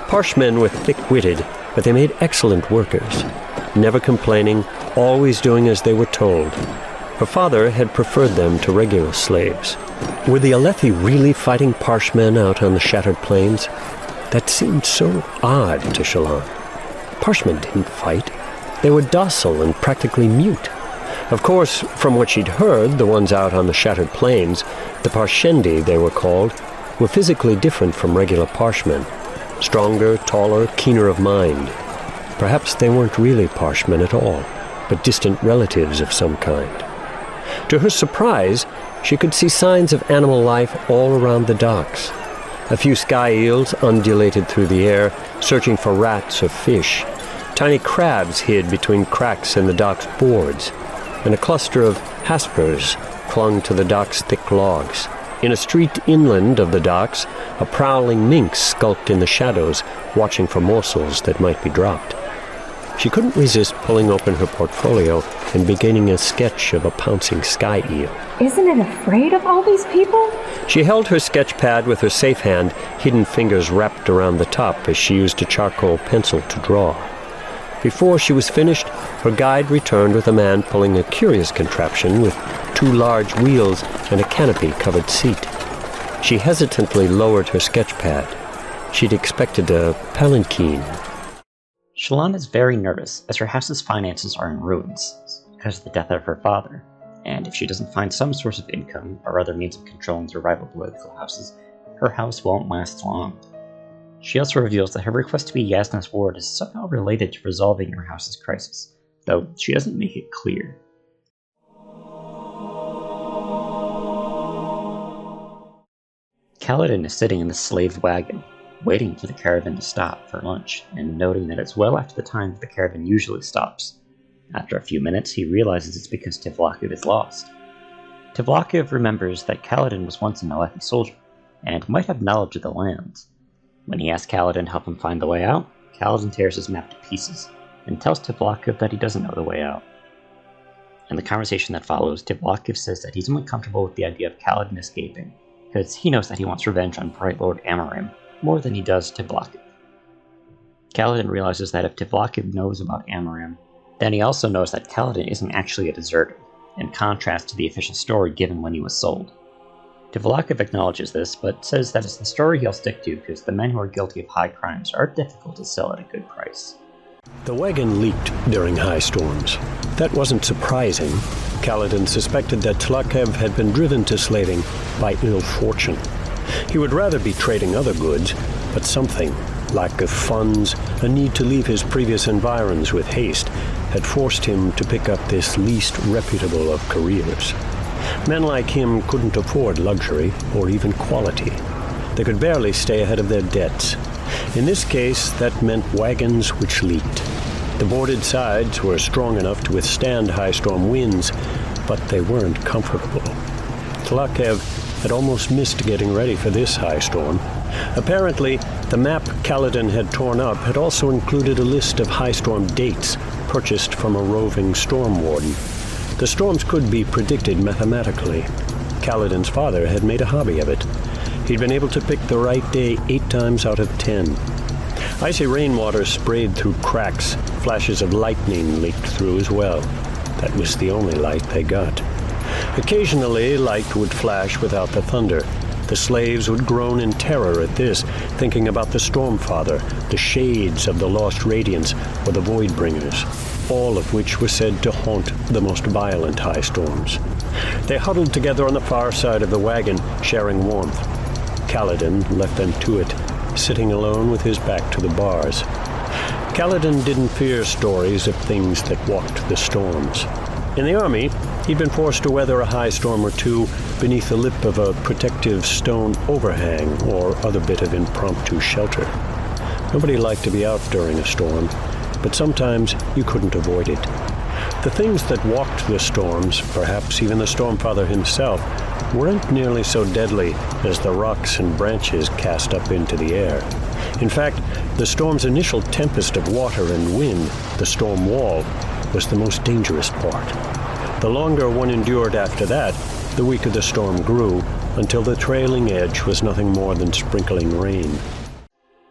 Parshmen were thick-witted, but they made excellent workers, never complaining, always doing as they were told. Her father had preferred them to regular slaves. Were the Alethi really fighting Parshmen out on the shattered plains? That seemed so odd to Shallan. Parshmen didn't fight. They were docile and practically mute. Of course, from what she'd heard, the ones out on the shattered plains, the Parshendi they were called, were physically different from regular Parshmen. Stronger, taller, keener of mind. Perhaps they weren't really Parshmen at all, but distant relatives of some kind. To her surprise, she could see signs of animal life all around the docks. A few sky eels undulated through the air, searching for rats or fish. Tiny crabs hid between cracks in the dock's boards, and a cluster of haspers clung to the dock's thick logs. In a street inland of the docks, a prowling minx skulked in the shadows, watching for morsels that might be dropped. She couldn't resist pulling open her portfolio and beginning a sketch of a pouncing sky eel. Isn't it afraid of all these people? She held her sketch pad with her safe hand, hidden fingers wrapped around the top as she used a charcoal pencil to draw. Before she was finished, her guide returned with a man pulling a curious contraption with 2 large wheels and a canopy-covered seat. She hesitantly lowered her sketch pad. She'd expected a palanquin. Shallan is very nervous as her house's finances are in ruins because of the death of her father, and if she doesn't find some source of income or other means of controlling the rival political houses, her house won't last long. She also reveals that her request to be Yasna's ward is somehow related to resolving her house's crisis, though she doesn't make it clear. Kaladin is sitting in the slave wagon, waiting for the caravan to stop for lunch, and noting that it's well after the time that the caravan usually stops. After a few minutes, he realizes it's because Tvlakv is lost. Tvlakv remembers that Kaladin was once an Alethi soldier, and might have knowledge of the lands. When he asks Kaladin to help him find the way out, Kaladin tears his map to pieces, and tells Tvlakv that he doesn't know the way out. In the conversation that follows, Tvlakv says that he's only comfortable with the idea of Kaladin escaping, because he knows that he wants revenge on Bright Lord Amarim more than he does Tvlakv. Kaladin realizes that if Tvlakv knows about Amarim, then he also knows that Kaladin isn't actually a deserter, in contrast to the official story given when he was sold. Tvlakv acknowledges this, but says that it's the story he'll stick to because the men who are guilty of high crimes are difficult to sell at a good price. The wagon leaked during high storms. That wasn't surprising. Kaladin suspected that Tvlakv had been driven to slaving by ill fortune. He would rather be trading other goods, but something, lack of funds, a need to leave his previous environs with haste, had forced him to pick up this least reputable of careers. Men like him couldn't afford luxury or even quality. They could barely stay ahead of their debts. In this case, that meant wagons which leaked. The boarded sides were strong enough to withstand high storm winds, but they weren't comfortable. Tvlakv had almost missed getting ready for this high storm. Apparently, the map Kaladin had torn up had also included a list of high storm dates purchased from a roving storm warden. The storms could be predicted mathematically. Kaladin's father had made a hobby of it. He'd been able to pick the right day 8 times out of 10. Icy rainwater sprayed through cracks. Flashes of lightning leaked through as well. That was the only light they got. Occasionally, light would flash without the thunder. The slaves would groan in terror at this, thinking about the Stormfather, the shades of the lost radiance, or the Voidbringers, all of which were said to haunt the most violent high storms. They huddled together on the far side of the wagon, sharing warmth. Kaladin left them to it, sitting alone with his back to the bars. Kaladin didn't fear stories of things that walked the storms. In the army, he'd been forced to weather a high storm or two beneath the lip of a protective stone overhang or other bit of impromptu shelter. Nobody liked to be out during a storm, but sometimes you couldn't avoid it. The things that walked the storms, perhaps even the Stormfather himself, weren't nearly so deadly as the rocks and branches cast up into the air. In fact, the storm's initial tempest of water and wind, the storm wall, was the most dangerous part. The longer one endured after that, the weaker the storm grew, until the trailing edge was nothing more than sprinkling rain.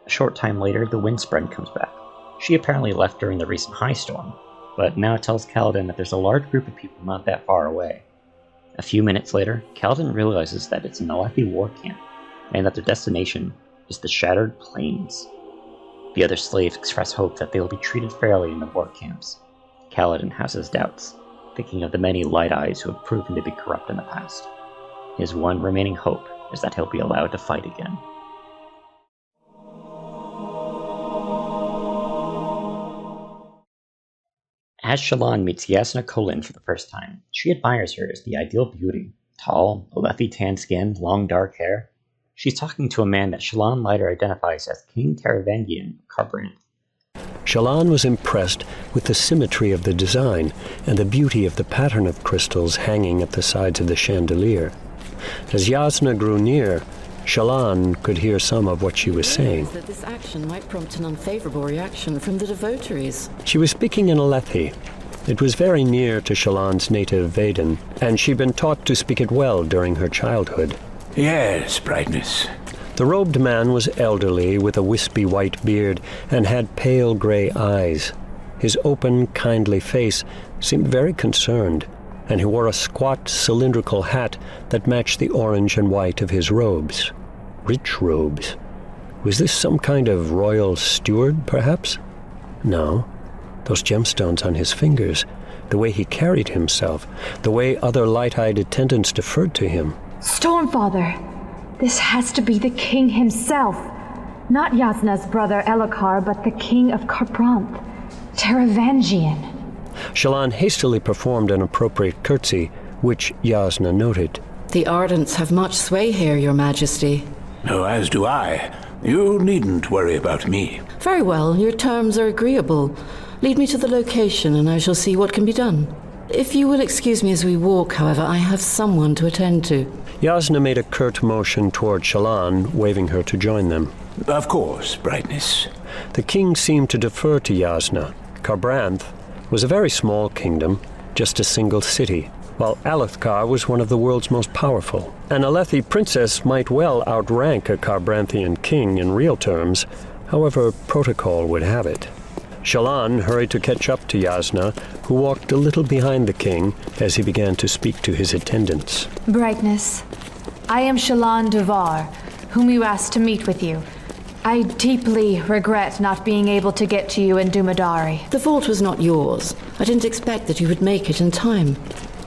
A short time later, the windspread comes back. She apparently left during the recent high storm, but now tells Kaladin that there's a large group of people not that far away. A few minutes later, Kaladin realizes that it's an Alethi war camp, and that their destination is the Shattered Plains. The other slaves express hope that they will be treated fairly in the war camps. Kaladin has his doubts, thinking of the many Light Eyes who have proven to be corrupt in the past. His one remaining hope is that he'll be allowed to fight again. As Shallan meets Yasna Kholin for the first time, she admires her as the ideal beauty. Tall, Alethi tan skin, long dark hair. She's talking to a man that Shallan later identifies as King Taravangian Kharbranth. Shallan was impressed with the symmetry of the design and the beauty of the pattern of crystals hanging at the sides of the chandelier. As Yasna grew near, Shallan could hear some of what she was saying. That this action might prompt an unfavorable reaction from the devotaries. She was speaking in Alethi. It was very near to Shallan's native Vaden, and she'd been taught to speak it well during her childhood. Yes, brightness. The robed man was elderly, with a wispy white beard, and had pale gray eyes. His open, kindly face seemed very concerned, and he wore a squat, cylindrical hat that matched the orange and white of his robes. Rich robes. Was this some kind of royal steward, perhaps? No. Those gemstones on his fingers, the way he carried himself, the way other light-eyed attendants deferred to him. Stormfather, this has to be the king himself. Not Yasna's brother Elhokar, but the king of Kharbranth, Taravangian. Shallan hastily performed an appropriate curtsy, which Yasna noted. The Ardents have much sway here, Your Majesty. Oh, as do I. You needn't worry about me. Very well, your terms are agreeable. Lead me to the location and I shall see what can be done. If you will excuse me as we walk, however, I have someone to attend to. Yasna made a curt motion toward Shallan, waving her to join them. Of course, Brightness. The king seemed to defer to Yasna. Kharbranth was a very small kingdom, just a single city, while Alethkar was one of the world's most powerful. An Alethi princess might well outrank a Kharbrantian king in real terms, however protocol would have it. Shallan hurried to catch up to Yasna, who walked a little behind the king as he began to speak to his attendants. Brightness, I am Shallan Duvar, whom you asked to meet with you. I deeply regret not being able to get to you in Dumadari. The fault was not yours. I didn't expect that you would make it in time.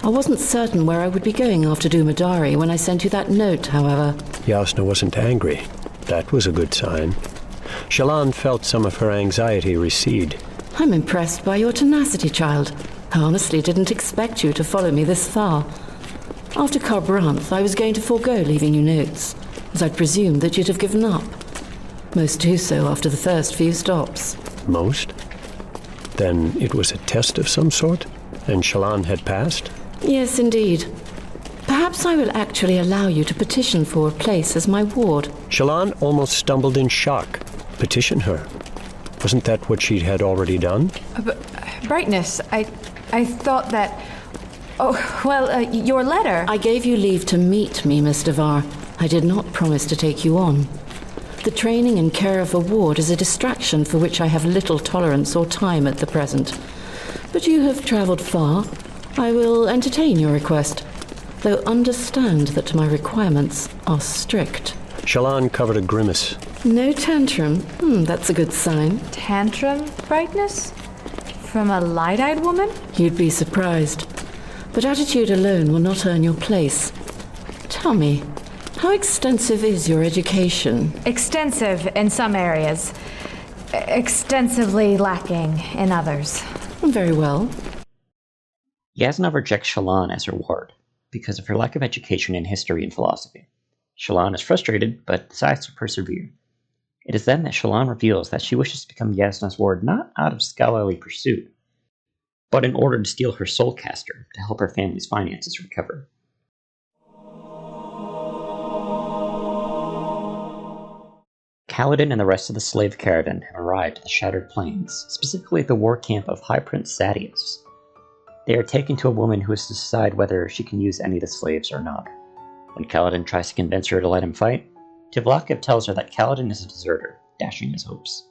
I wasn't certain where I would be going after Dumadari when I sent you that note, however. Yasna wasn't angry. That was a good sign. Shallan felt some of her anxiety recede. I'm impressed by your tenacity, child. I honestly didn't expect you to follow me this far. After Kharbranth, I was going to forego leaving you notes, as I'd presumed that you'd have given up. Most do so after the first few stops. Most? Then it was a test of some sort, and Shallan had passed? Yes, indeed. Perhaps I will actually allow you to petition for a place as my ward. Shallan almost stumbled in shock. Petition her? Wasn't that what she had already done? Brightness, I thought that... Oh, well, your letter... I gave you leave to meet me, Miss Duvar. I did not promise to take you on. The training and care of a ward is a distraction for which I have little tolerance or time at the present. But you have travelled far. I will entertain your request, though understand that my requirements are strict. Shallan covered a grimace. No tantrum. That's a good sign. Tantrum, Brightness? From a light-eyed woman? You'd be surprised. But attitude alone will not earn your place. Tell me, how extensive is your education? Extensive in some areas. Extensively lacking in others. Very well. Yasna rejects Shallan as her ward because of her lack of education in history and philosophy. Shallan is frustrated, but decides to persevere. It is then that Shallan reveals that she wishes to become Yasna's ward not out of scholarly pursuit, but in order to steal her soulcaster to help her family's finances recover. Kaladin and the rest of the slave caravan have arrived at the Shattered Plains, specifically the war camp of High Prince Sadeas. They are taken to a woman who has to decide whether she can use any of the slaves or not. When Kaladin tries to convince her to let him fight, Tivlakiv tells her that Kaladin is a deserter, dashing his hopes.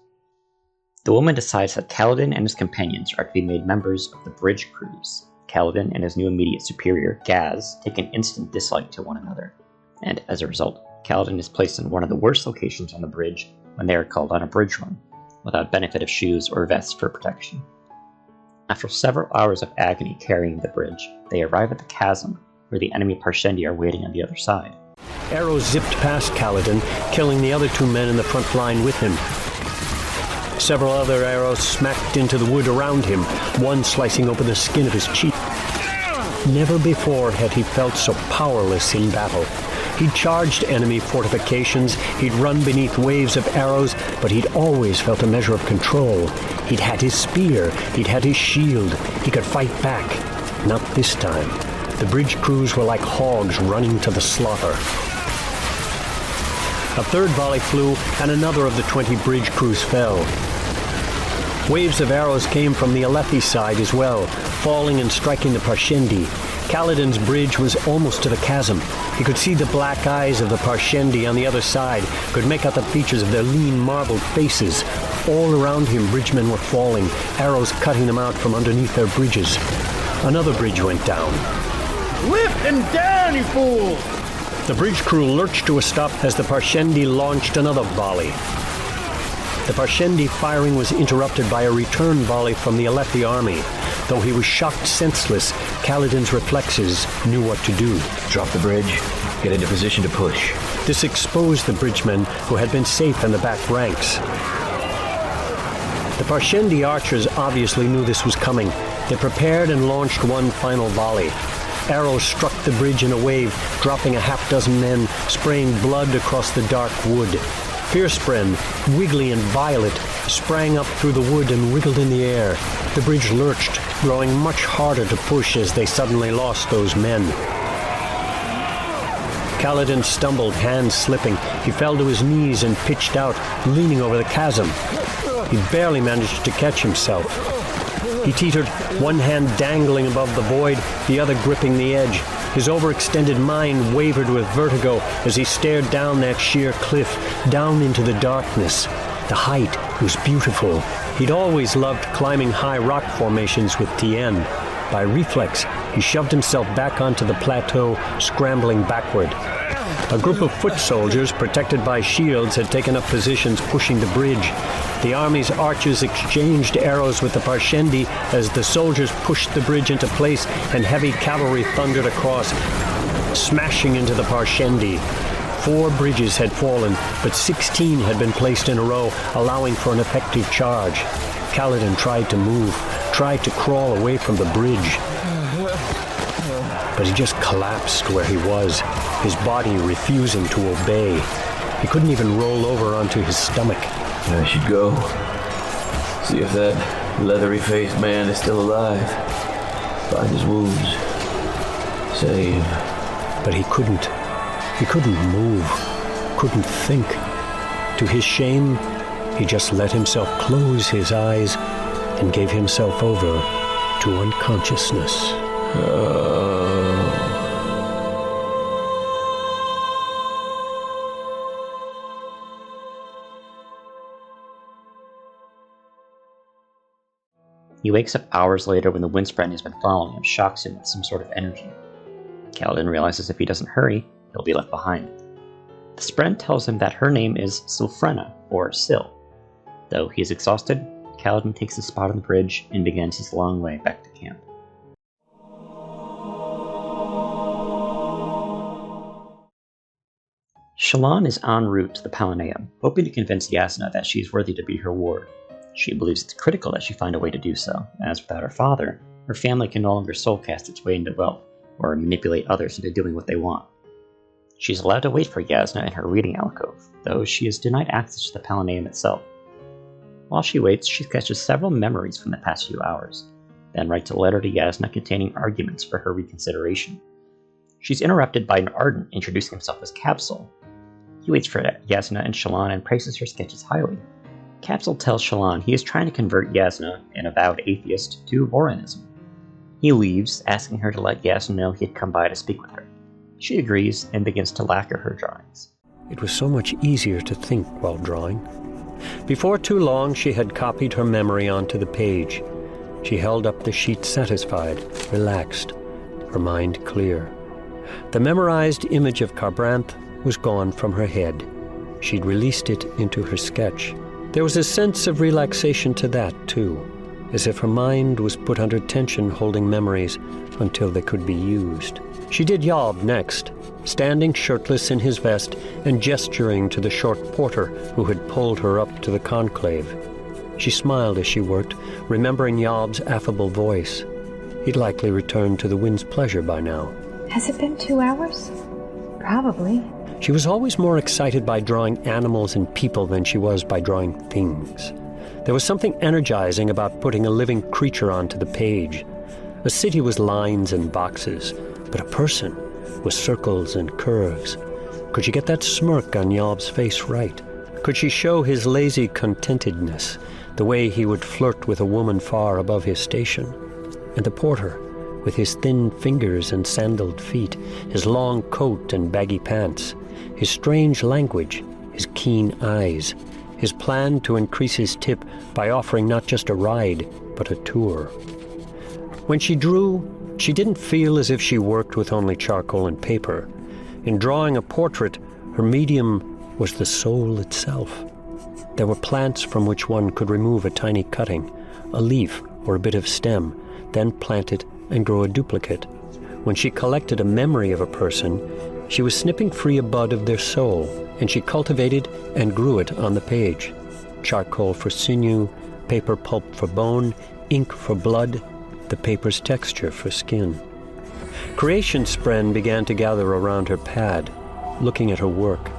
The woman decides that Kaladin and his companions are to be made members of the bridge crews. Kaladin and his new immediate superior, Gaz, take an instant dislike to one another, and as a result, Kaladin is placed in one of the worst locations on the bridge when they are called on a bridge run, without benefit of shoes or vests for protection. After several hours of agony carrying the bridge, they arrive at the chasm, where the enemy Parshendi are waiting on the other side. Arrows zipped past Kaladin, killing the other two men in the front line with him. Several other arrows smacked into the wood around him, one slicing open the skin of his cheek. Never before had he felt so powerless in battle. He'd charged enemy fortifications, he'd run beneath waves of arrows, but he'd always felt a measure of control. He'd had his spear, he'd had his shield, he could fight back. Not this time. The bridge crews were like hogs running to the slaughter. A third volley flew, and another of the 20 bridge crews fell. Waves of arrows came from the Alethi side as well, falling and striking the Parshendi. Kaladin's bridge was almost to the chasm. He could see the black eyes of the Parshendi on the other side, could make out the features of their lean marbled faces. All around him, bridgemen were falling, arrows cutting them out from underneath their bridges. Another bridge went down. Whip him down, you fool! The bridge crew lurched to a stop as the Parshendi launched another volley. The Parshendi firing was interrupted by a return volley from the Alethi army. Though he was shocked senseless, Kaladin's reflexes knew what to do. Drop the bridge, get into position to push. This exposed the bridgemen, who had been safe in the back ranks. The Parshendi archers obviously knew this was coming. They prepared and launched one final volley. Arrows struck the bridge in a wave, dropping a half-dozen men, spraying blood across the dark wood. Fiercepren, wiggly and violet, sprang up through the wood and wriggled in the air. The bridge lurched, growing much harder to push as they suddenly lost those men. Kaladin stumbled, hands slipping. He fell to his knees and pitched out, leaning over the chasm. He barely managed to catch himself. He teetered, one hand dangling above the void, the other gripping the edge. His overextended mind wavered with vertigo as he stared down that sheer cliff, down into the darkness. The height was beautiful. He'd always loved climbing high rock formations with Tien. By reflex, he shoved himself back onto the plateau, scrambling backward. A group of foot soldiers, protected by shields, had taken up positions pushing the bridge. The army's archers exchanged arrows with the Parshendi as the soldiers pushed the bridge into place and heavy cavalry thundered across, smashing into the Parshendi. 4 bridges had fallen, but 16 had been placed in a row, allowing for an effective charge. Kaladin tried to move, tried to crawl away from the bridge. But he just collapsed where he was, his body refusing to obey. He couldn't even roll over onto his stomach. I should go. See if that leathery-faced man is still alive. Find his wounds. Save. But he couldn't. He couldn't move. Couldn't think. To his shame, he just let himself close his eyes and gave himself over to unconsciousness. He wakes up hours later when the Windspren has been following him, shocks him with some sort of energy. Kaladin realizes if he doesn't hurry, he'll be left behind. The Spren tells him that her name is Silfrena, or Sil. Though he is exhausted, Kaladin takes his spot on the bridge and begins his long way back to camp. Shallan is en route to the Palanaeum, hoping to convince Yasna that she is worthy to be her ward. She believes it's critical that she find a way to do so, as without her father, her family can no longer soulcast its way into wealth, or manipulate others into doing what they want. She's allowed to wait for Yasna in her reading alcove, though she is denied access to the Palanaeum itself. While she waits, she sketches several memories from the past few hours, then writes a letter to Yasna containing arguments for her reconsideration. She's interrupted by an Ardent introducing himself as Capsule. He waits for Yasna and Shallan and praises her sketches highly. Capsule tells Shallan he is trying to convert Yasna, an avowed atheist, to Vorinism. He leaves, asking her to let Yasna know he had come by to speak with her. She agrees and begins to lacquer her drawings. It was so much easier to think while drawing. Before too long, she had copied her memory onto the page. She held up the sheet satisfied, relaxed, her mind clear. The memorized image of Kharbranth was gone from her head. She'd released it into her sketch. There was a sense of relaxation to that, too, as if her mind was put under tension holding memories until they could be used. She did Yob next, standing shirtless in his vest and gesturing to the short porter who had pulled her up to the conclave. She smiled as she worked, remembering Yob's affable voice. He'd likely returned to the Wind's Pleasure by now. Has it been 2 hours? Probably. She was always more excited by drawing animals and people than she was by drawing things. There was something energizing about putting a living creature onto the page. A city was lines and boxes, but a person was circles and curves. Could she get that smirk on Yob's face right? Could she show his lazy contentedness, the way he would flirt with a woman far above his station? And the porter, with his thin fingers and sandaled feet, his long coat and baggy pants, his strange language, his keen eyes, his plan to increase his tip by offering not just a ride, but a tour. When she drew, she didn't feel as if she worked with only charcoal and paper. In drawing a portrait, her medium was the soul itself. There were plants from which one could remove a tiny cutting, a leaf or a bit of stem, then plant it and grow a duplicate. When she collected a memory of a person, she was snipping free a bud of their soul, and she cultivated and grew it on the page. Charcoal for sinew, paper pulp for bone, ink for blood, the paper's texture for skin. Creation Spren began to gather around her pad, looking at her work.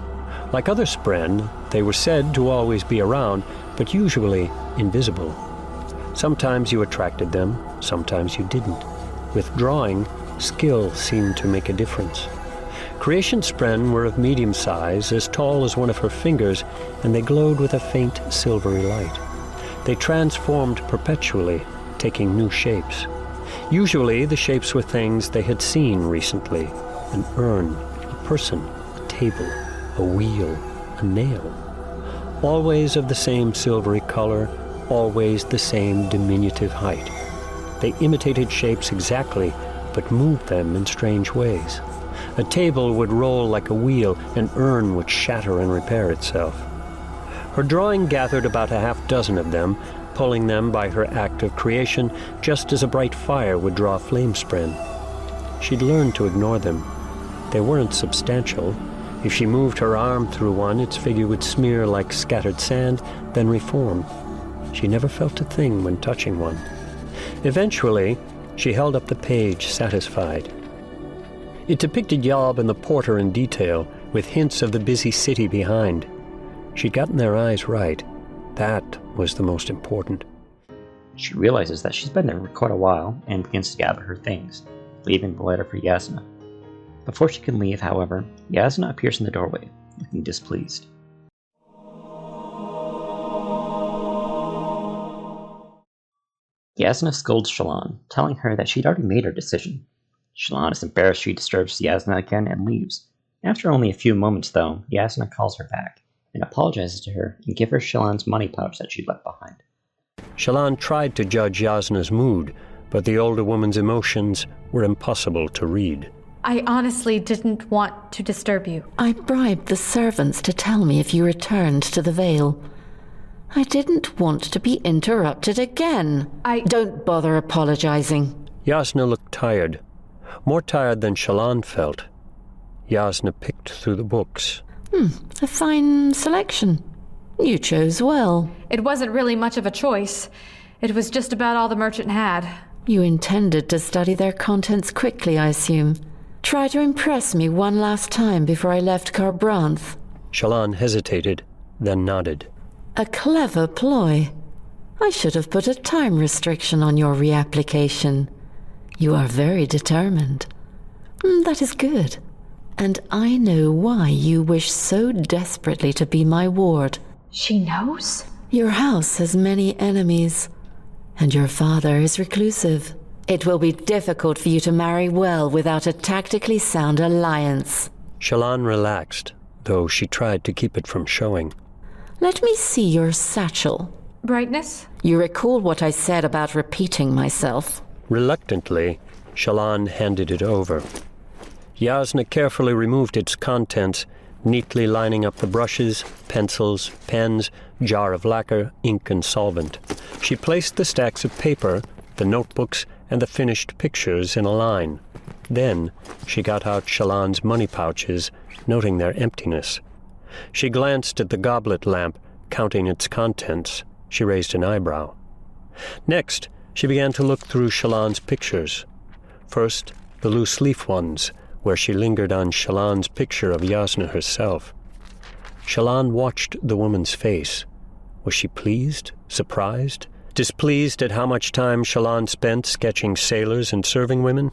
Like other Spren, they were said to always be around, but usually invisible. Sometimes you attracted them, sometimes you didn't. With drawing, skill seemed to make a difference. Creation Spren were of medium size, as tall as one of her fingers, and they glowed with a faint silvery light. They transformed perpetually, taking new shapes. Usually the shapes were things they had seen recently: an urn, a person, a table, a wheel, a nail. Always of the same silvery color, always the same diminutive height. They imitated shapes exactly, but moved them in strange ways. A table would roll like a wheel, an urn would shatter and repair itself. Her drawing gathered about a half-dozen of them, pulling them by her act of creation, just as a bright fire would draw flame spren. She'd learned to ignore them. They weren't substantial. If she moved her arm through one, its figure would smear like scattered sand, then reform. She never felt a thing when touching one. Eventually, she held up the page, satisfied. It depicted Yob and the porter in detail, with hints of the busy city behind. She'd gotten their eyes right. That was the most important. She realizes that she's been there for quite a while and begins to gather her things, leaving the letter for Yasna. Before she can leave, however, Yasna appears in the doorway, looking displeased. Yasna scolds Shallan, telling her that she'd already made her decision. Shallan is embarrassed she disturbs Yasna again and leaves. After only a few moments, though, Yasna calls her back and apologizes to her and gives her Shallan's money pouch that she'd left behind. Shallan tried to judge Yasna's mood, but the older woman's emotions were impossible to read. I honestly didn't want to disturb you. I bribed the servants to tell me if you returned to the Vale. I didn't want to be interrupted again. Don't bother apologizing. Yasna looked tired, more tired than Shallan felt. Yasna picked through the books. A fine selection. You chose well. It wasn't really much of a choice. It was just about all the merchant had. You intended to study their contents quickly, I assume. Try to impress me one last time before I left Kharbranth. Shallan hesitated, then nodded. A clever ploy. I should have put a time restriction on your reapplication. You are very determined. That is good. And I know why you wish so desperately to be my ward. She knows? Your house has many enemies, and your father is reclusive. It will be difficult for you to marry well without a tactically sound alliance. Shallan relaxed, though she tried to keep it from showing. Let me see your satchel. Brightness? You recall what I said about repeating myself? Reluctantly, Shallan handed it over. Yasna carefully removed its contents, neatly lining up the brushes, pencils, pens, jar of lacquer, ink, and solvent. She placed the stacks of paper, the notebooks, and the finished pictures in a line. Then she got out Shallan's money pouches, noting their emptiness. She glanced at the goblet lamp, counting its contents. She raised an eyebrow. Next, she began to look through Shallan's pictures. First, the loose-leaf ones, where she lingered on Shallan's picture of Yasna herself. Shallan watched the woman's face. Was she pleased? Surprised? Displeased at how much time Shallan spent sketching sailors and serving women?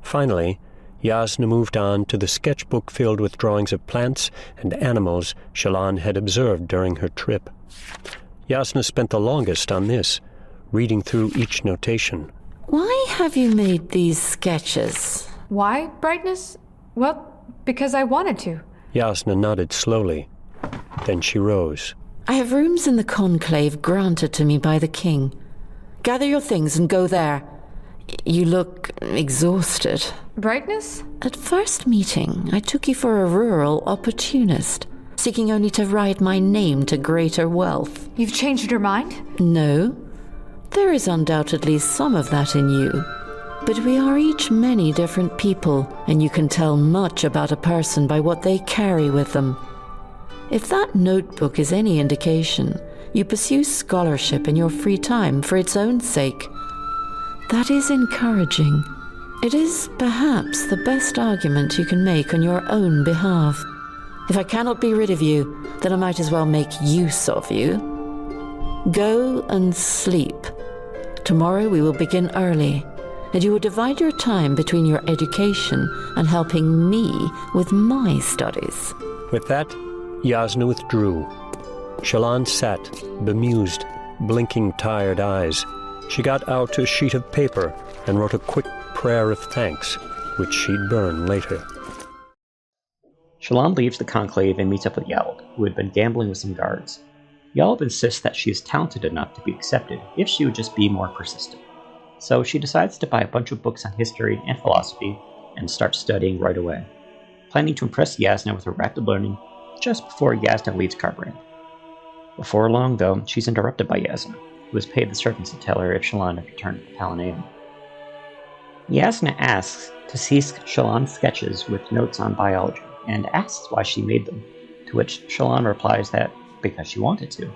Finally, Yasna moved on to the sketchbook filled with drawings of plants and animals Shallan had observed during her trip. Yasna spent the longest on this, reading through each notation. Why have you made these sketches? Why, Brightness? Well, because I wanted to. Yasna nodded slowly. Then she rose. I have rooms in the conclave granted to me by the king. Gather your things and go there. You look exhausted. Brightness? At first meeting, I took you for a rural opportunist. seeking only to ride my name to greater wealth. You've changed your mind? No. There is undoubtedly some of that in you. But we are each many different people, and you can tell much about a person by what they carry with them. If that notebook is any indication, you pursue scholarship in your free time for its own sake. That is encouraging. It is perhaps the best argument you can make on your own behalf. If I cannot be rid of you, then I might as well make use of you. Go and sleep. Tomorrow we will begin early, and you will divide your time between your education and helping me with my studies. With that, Jasnah withdrew. Shallan sat, bemused, blinking tired eyes. She got out a sheet of paper and wrote a quick prayer of thanks, which she'd burn later. Shallan leaves the conclave and meets up with Yalb, who had been gambling with some guards. Yalb insists that she is talented enough to be accepted if she would just be more persistent. So she decides to buy a bunch of books on history and philosophy and start studying right away, planning to impress Jasnah with her rapid learning just before Jasnah leaves Kharbrandt. Before long, though, she's interrupted by Jasnah, who has paid the servants to tell her if Shallan had returned to Palanaeum. Jasnah asks to see Shallan's sketches with notes on biology, and asks why she made them, to which Shallan replies that because she wanted to.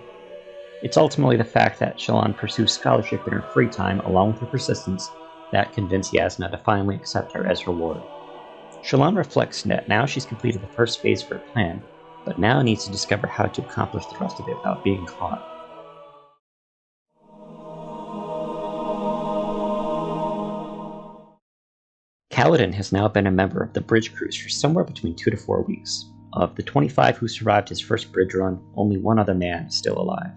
It's ultimately the fact that Shallan pursues scholarship in her free time along with her persistence that convinced Jasnah to finally accept her as her ward. Shallan reflects that now she's completed the first phase of her plan, but now needs to discover how to accomplish the rest of it without being caught. Kaladin has now been a member of the bridge crews for somewhere between 2 to 4 weeks. Of the 25 who survived his first bridge run, only one other man is still alive.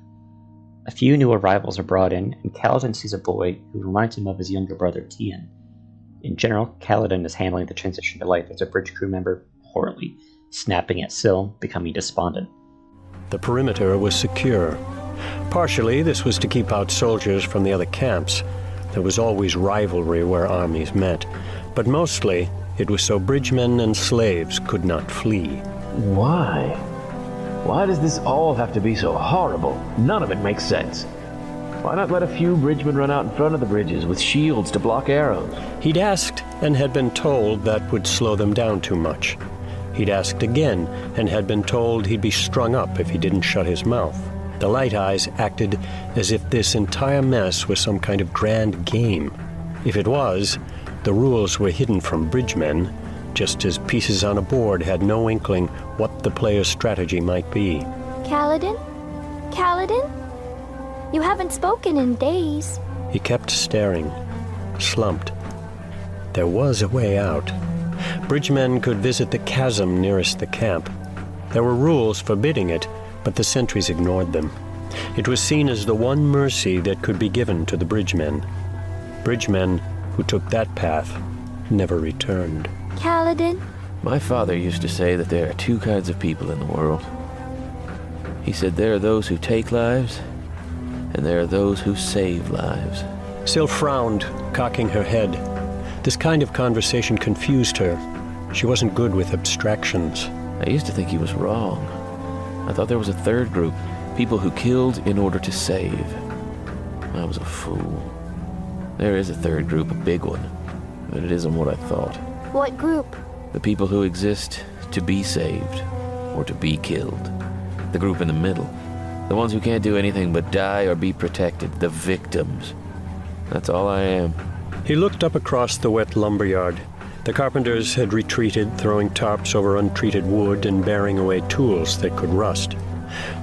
A few new arrivals are brought in, and Kaladin sees a boy who reminds him of his younger brother, Tien. In general, Kaladin is handling the transition to life as a bridge crew member poorly, snapping at Syl, becoming despondent. The perimeter was secure. Partially, this was to keep out soldiers from the other camps. There was always rivalry where armies met, but mostly it was so bridgemen and slaves could not flee. Why? Why does this all have to be so horrible? None of it makes sense. Why not let a few bridgemen run out in front of the bridges with shields to block arrows? He'd asked and had been told that would slow them down too much. He'd asked again and had been told he'd be strung up if he didn't shut his mouth. The Light Eyes acted as if this entire mess was some kind of grand game. If it was, the rules were hidden from bridgemen, just as pieces on a board had no inkling what the player's strategy might be. Kaladin? Kaladin? You haven't spoken in days. He kept staring, slumped. There was a way out. Bridgemen could visit the chasm nearest the camp. There were rules forbidding it, but the sentries ignored them. It was seen as the one mercy that could be given to the bridgemen. Bridgemen who took that path never returned. Kaladin? My father used to say that there are two kinds of people in the world. He said there are those who take lives, and there are those who save lives. Syl frowned, cocking her head. This kind of conversation confused her. She wasn't good with abstractions. I used to think he was wrong. I thought there was a third group, people who killed in order to save. I was a fool. There is a third group, a big one, but it isn't what I thought. What group? The people who exist to be saved, or to be killed. The group in the middle. The ones who can't do anything but die or be protected. The victims. That's all I am. He looked up across the wet lumberyard. The carpenters had retreated, throwing tarps over untreated wood and bearing away tools that could rust.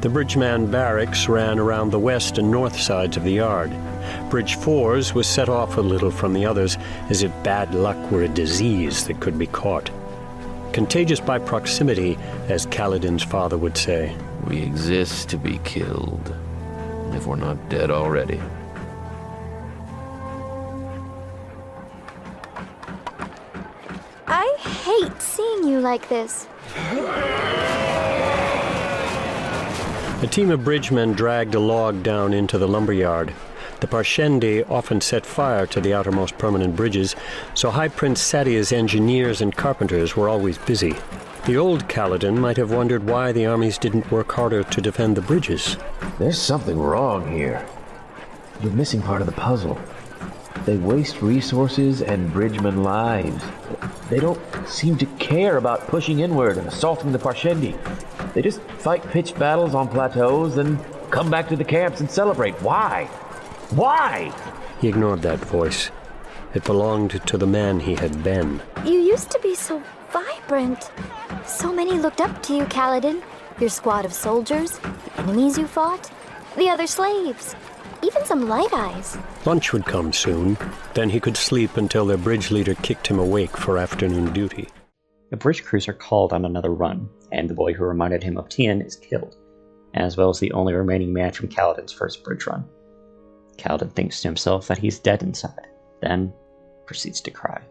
The bridgeman barracks ran around the west and north sides of the yard. Bridge 4's was set off a little from the others, as if bad luck were a disease that could be caught. Contagious by proximity, as Kaladin's father would say. We exist to be killed, if we're not dead already. I hate seeing you like this. A team of bridgemen dragged a log down into the lumberyard. The Parshendi often set fire to the outermost permanent bridges, so High Prince Sadia's engineers and carpenters were always busy. The old Kaladin might have wondered why the armies didn't work harder to defend the bridges. There's something wrong here. You're missing part of the puzzle. They waste resources and bridgemen lives. They don't seem to care about pushing inward and assaulting the Parshendi. They just fight pitched battles on plateaus, then come back to the camps and celebrate. Why? Why? He ignored that voice. It belonged to the man he had been. You used to be so vibrant. So many looked up to you, Kaladin. Your squad of soldiers, the enemies you fought, the other slaves, even some Light Eyes. Lunch would come soon. Then he could sleep until their bridge leader kicked him awake for afternoon duty. The bridge crews are called on another run, and the boy who reminded him of Tien is killed, as well as the only remaining man from Kaladin's first bridge run. Kaladin thinks to himself that he's dead inside, then proceeds to cry.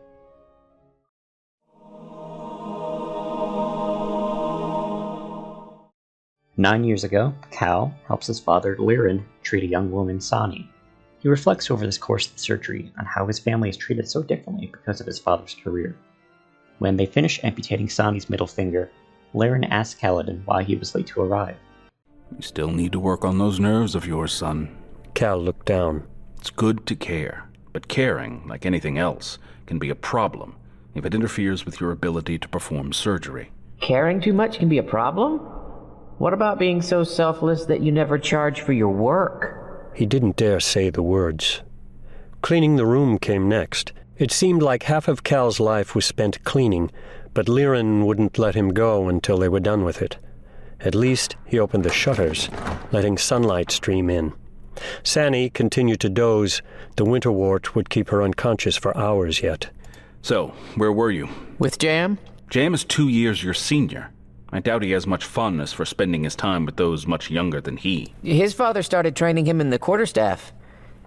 Nine years ago, Cal helps his father, Lirin, treat a young woman, Sani. He reflects over this course of the surgery on how his family is treated so differently because of his father's career. When they finish amputating Sani's middle finger, Lirin asks Kaladin why he was late to arrive. You still need to work on those nerves of yours, son. Cal looked down. It's good to care, but caring, like anything else, can be a problem if it interferes with your ability to perform surgery. Caring too much can be a problem? What about being so selfless that you never charge for your work? He didn't dare say the words. Cleaning the room came next. It seemed like half of Cal's life was spent cleaning, but Lirin wouldn't let him go until they were done with it. At least he opened the shutters, letting sunlight stream in. Sani continued to doze. The winter wart would keep her unconscious for hours yet. So, where were you? With Jam? Jam is 2 years your senior. I doubt he has much fondness for spending his time with those much younger than he. His father started training him in the quarterstaff.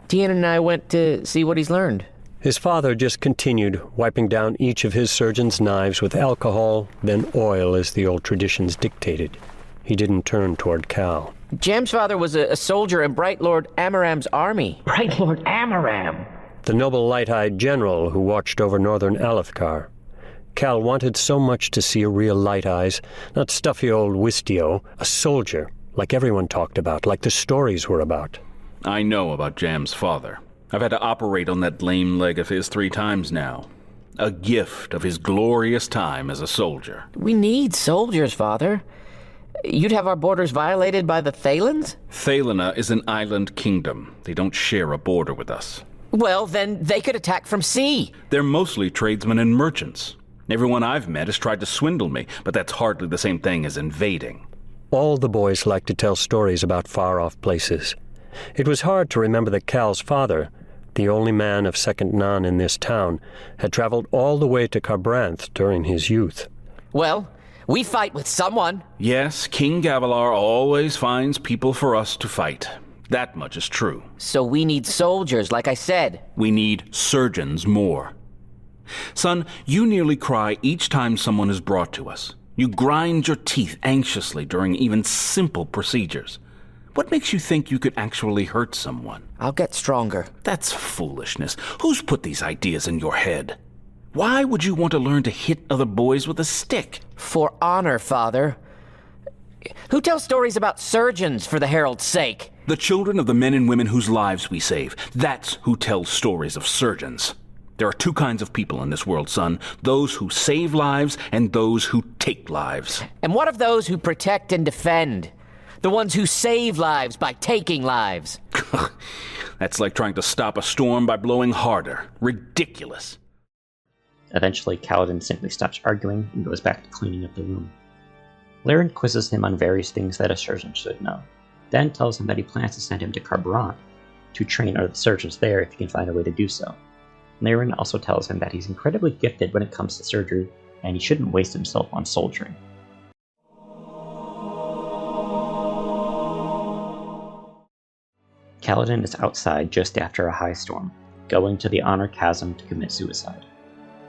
Tien and I went to see what he's learned. His father just continued, wiping down each of his surgeon's knives with alcohol, then oil as the old traditions dictated. He didn't turn toward Cal. Jam's father was a soldier in Bright Lord Amaram's army. Bright Lord Amaram? The noble light-eyed general who watched over northern Alethkar. Cal wanted so much to see a real Light Eyes, not stuffy old Wistio, a soldier, like everyone talked about, like the stories were about. I know about Jam's father. I've had to operate on that lame leg of his 3 times now. A gift of his glorious time as a soldier. We need soldiers, Father. You'd have our borders violated by the Thalans? Thalana is an island kingdom. They don't share a border with us. Well, then they could attack from sea. They're mostly tradesmen and merchants. Everyone I've met has tried to swindle me, but that's hardly the same thing as invading. All the boys liked to tell stories about far-off places. It was hard to remember that Cal's father, the only man of second none in this town, had traveled all the way to Kharbranth during his youth. Well, we fight with someone. Yes, King Gavilar always finds people for us to fight. That much is true. So we need soldiers, like I said. We need surgeons more. Son, you nearly cry each time someone is brought to us. You grind your teeth anxiously during even simple procedures. What makes you think you could actually hurt someone? I'll get stronger. That's foolishness. Who's put these ideas in your head? Why would you want to learn to hit other boys with a stick? For honor, Father. Who tells stories about surgeons for the Herald's sake? The children of the men and women whose lives we save. That's who tells stories of surgeons. There are 2 kinds of people in this world, son. Those who save lives and those who take lives. And what of those who protect and defend? The ones who save lives by taking lives. That's like trying to stop a storm by blowing harder. Ridiculous. Eventually, Kaladin simply stops arguing and goes back to cleaning up the room. Lirin quizzes him on various things that a surgeon should know, then tells him that he plans to send him to Kharbranth to train other surgeons there if he can find a way to do so. Lirin also tells him that he's incredibly gifted when it comes to surgery, and he shouldn't waste himself on soldiering. Kaladin is outside just after a high storm, going to the Honor Chasm to commit suicide.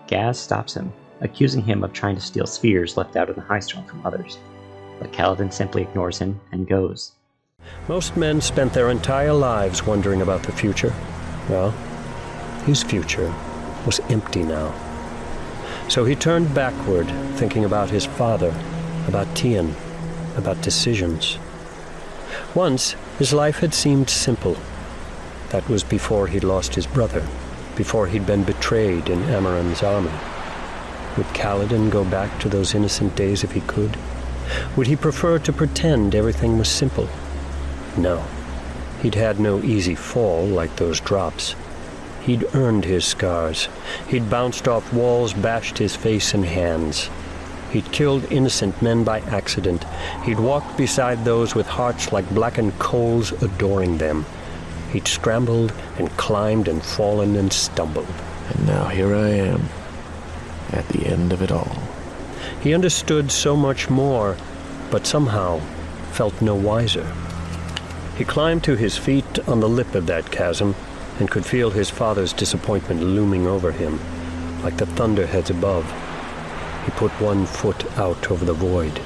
Gaz stops him, accusing him of trying to steal spheres left out in the high storm from others, but Kaladin simply ignores him and goes. Most men spent their entire lives wondering about the future. Well, his future was empty now. So he turned backward, thinking about his father, about Tien, about decisions. Once, his life had seemed simple. That was before he'd lost his brother, before he'd been betrayed in Amaran's army. Would Kaladin go back to those innocent days if he could? Would he prefer to pretend everything was simple? No. He'd had no easy fall like those drops. He'd earned his scars. He'd bounced off walls, bashed his face and hands. He'd killed innocent men by accident. He'd walked beside those with hearts like blackened coals, adoring them. He'd scrambled and climbed and fallen and stumbled. And now here I am, at the end of it all. He understood so much more, but somehow felt no wiser. He climbed to his feet on the lip of that chasm and could feel his father's disappointment looming over him, like the thunderheads above. He put one foot out over the void.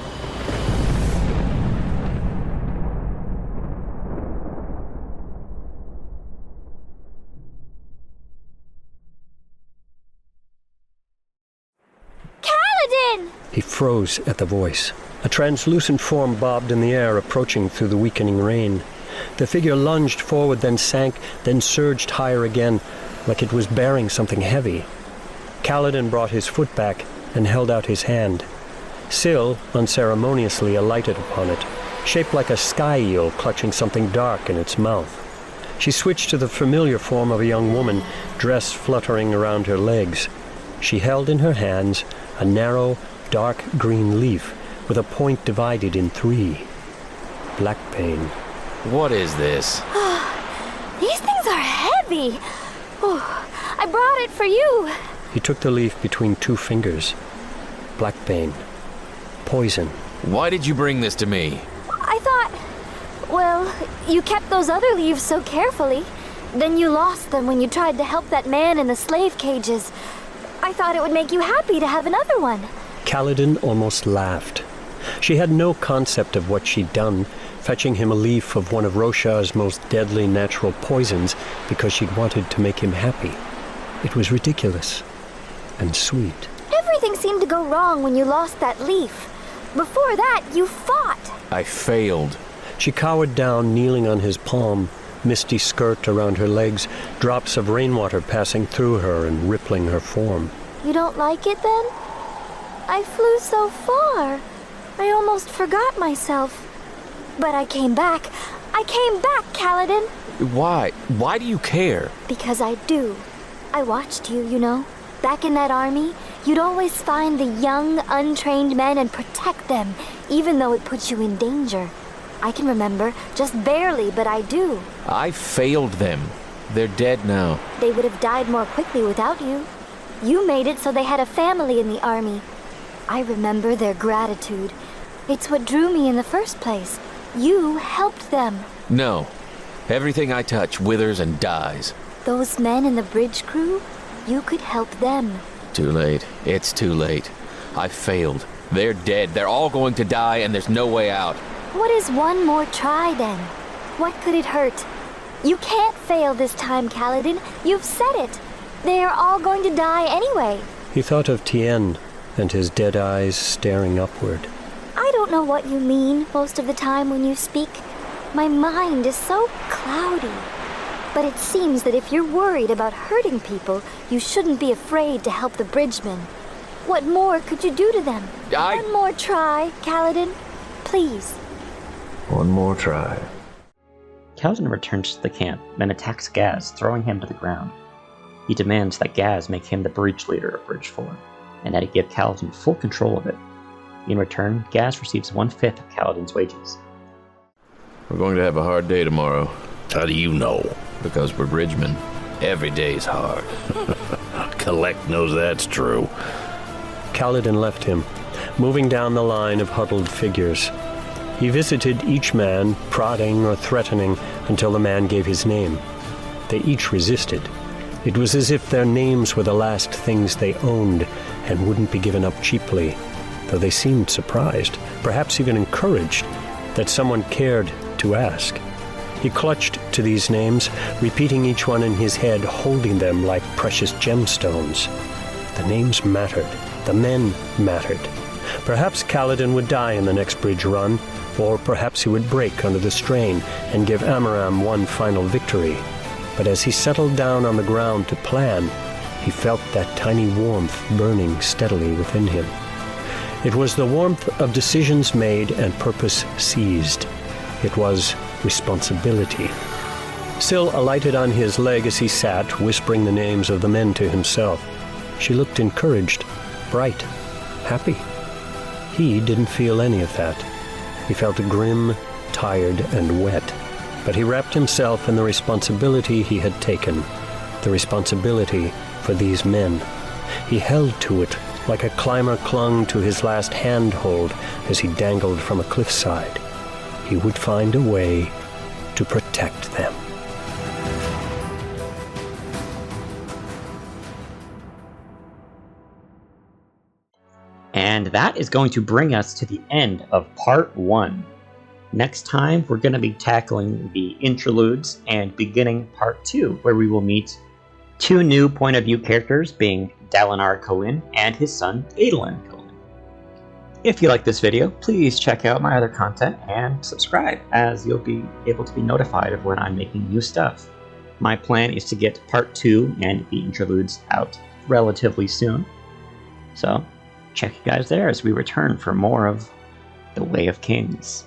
Kaladin! He froze at the voice. A translucent form bobbed in the air, approaching through the weakening rain. The figure lunged forward, then sank, then surged higher again, like it was bearing something heavy. Kaladin brought his foot back and held out his hand. Syl unceremoniously alighted upon it, shaped like a sky eel clutching something dark in its mouth. She switched to the familiar form of a young woman, dress fluttering around her legs. She held in her hands a narrow, dark green leaf with a point divided in 3. Blackbane. What is this? These things are heavy. Oh, I brought it for you. He took the leaf between 2 fingers. Blackbane. Poison. Why did you bring this to me? I thought... Well, you kept those other leaves so carefully. Then you lost them when you tried to help that man in the slave cages. I thought it would make you happy to have another one. Kaladin almost laughed. She had no concept of what she'd done, fetching him a leaf of one of Rosha's most deadly natural poisons because she'd wanted to make him happy. It was ridiculous and sweet. Everything seemed to go wrong when you lost that leaf. Before that, you fought. I failed. She cowered down, kneeling on his palm, misty skirt around her legs, drops of rainwater passing through her and rippling her form. You don't like it then? I flew so far. I almost forgot myself. But I came back. I came back, Kaladin. Why? Why do you care? Because I do. I watched you, you know. Back in that army, you'd always find the young, untrained men and protect them, even though it puts you in danger. I can remember, just barely, but I do. I failed them. They're dead now. They would have died more quickly without you. You made it so they had a family in the army. I remember their gratitude. It's what drew me in the first place. You helped them. No. Everything I touch withers and dies. Those men in the bridge crew, you could help them. Too late. It's too late. I failed. They're dead. They're all going to die, and there's no way out. What is one more try, then? What could it hurt? You can't fail this time, Kaladin. You've said it. They are all going to die anyway. He thought of Tien and his dead eyes staring upward. I don't know what you mean most of the time when you speak. My mind is so cloudy. But it seems that if you're worried about hurting people, you shouldn't be afraid to help the bridgemen. What more could you do to them? One more try, Kaladin. Please. One more try. Kaladin returns to the camp, then attacks Gaz, throwing him to the ground. He demands that Gaz make him the breach leader of Bridge 4, and that he give Kaladin full control of it. In return, Gaz receives 1/5 of Kaladin's wages. We're going to have a hard day tomorrow. How do you know? Because we're bridgemen. Every day's hard. Collect knows that's true. Kaladin left him, moving down the line of huddled figures. He visited each man, prodding or threatening, until the man gave his name. They each resisted. It was as if their names were the last things they owned and wouldn't be given up cheaply, though they seemed surprised, perhaps even encouraged, that someone cared to ask. He clutched to these names, repeating each one in his head, holding them like precious gemstones. The names mattered. The men mattered. Perhaps Kaladin would die in the next bridge run, or perhaps he would break under the strain and give Amaram one final victory. But as he settled down on the ground to plan, he felt that tiny warmth burning steadily within him. It was the warmth of decisions made and purpose seized. It was responsibility. Syl alighted on his leg as he sat, whispering the names of the men to himself. She looked encouraged, bright, happy. He didn't feel any of that. He felt grim, tired, and wet. But he wrapped himself in the responsibility he had taken, the responsibility for these men. He held to it like a climber clung to his last handhold as he dangled from a cliffside. He would find a way to protect them. And that is going to bring us to the end of part 1. Next time, we're going to be tackling the interludes and beginning part 2, where we will meet 2 new point-of-view characters, being Dalinar Kholin and his son, Adolin Kholin. If you like this video, please check out my other content and subscribe, as you'll be able to be notified of when I'm making new stuff. My plan is to get part 2 and the interludes out relatively soon. So, check you guys there as we return for more of The Way of Kings.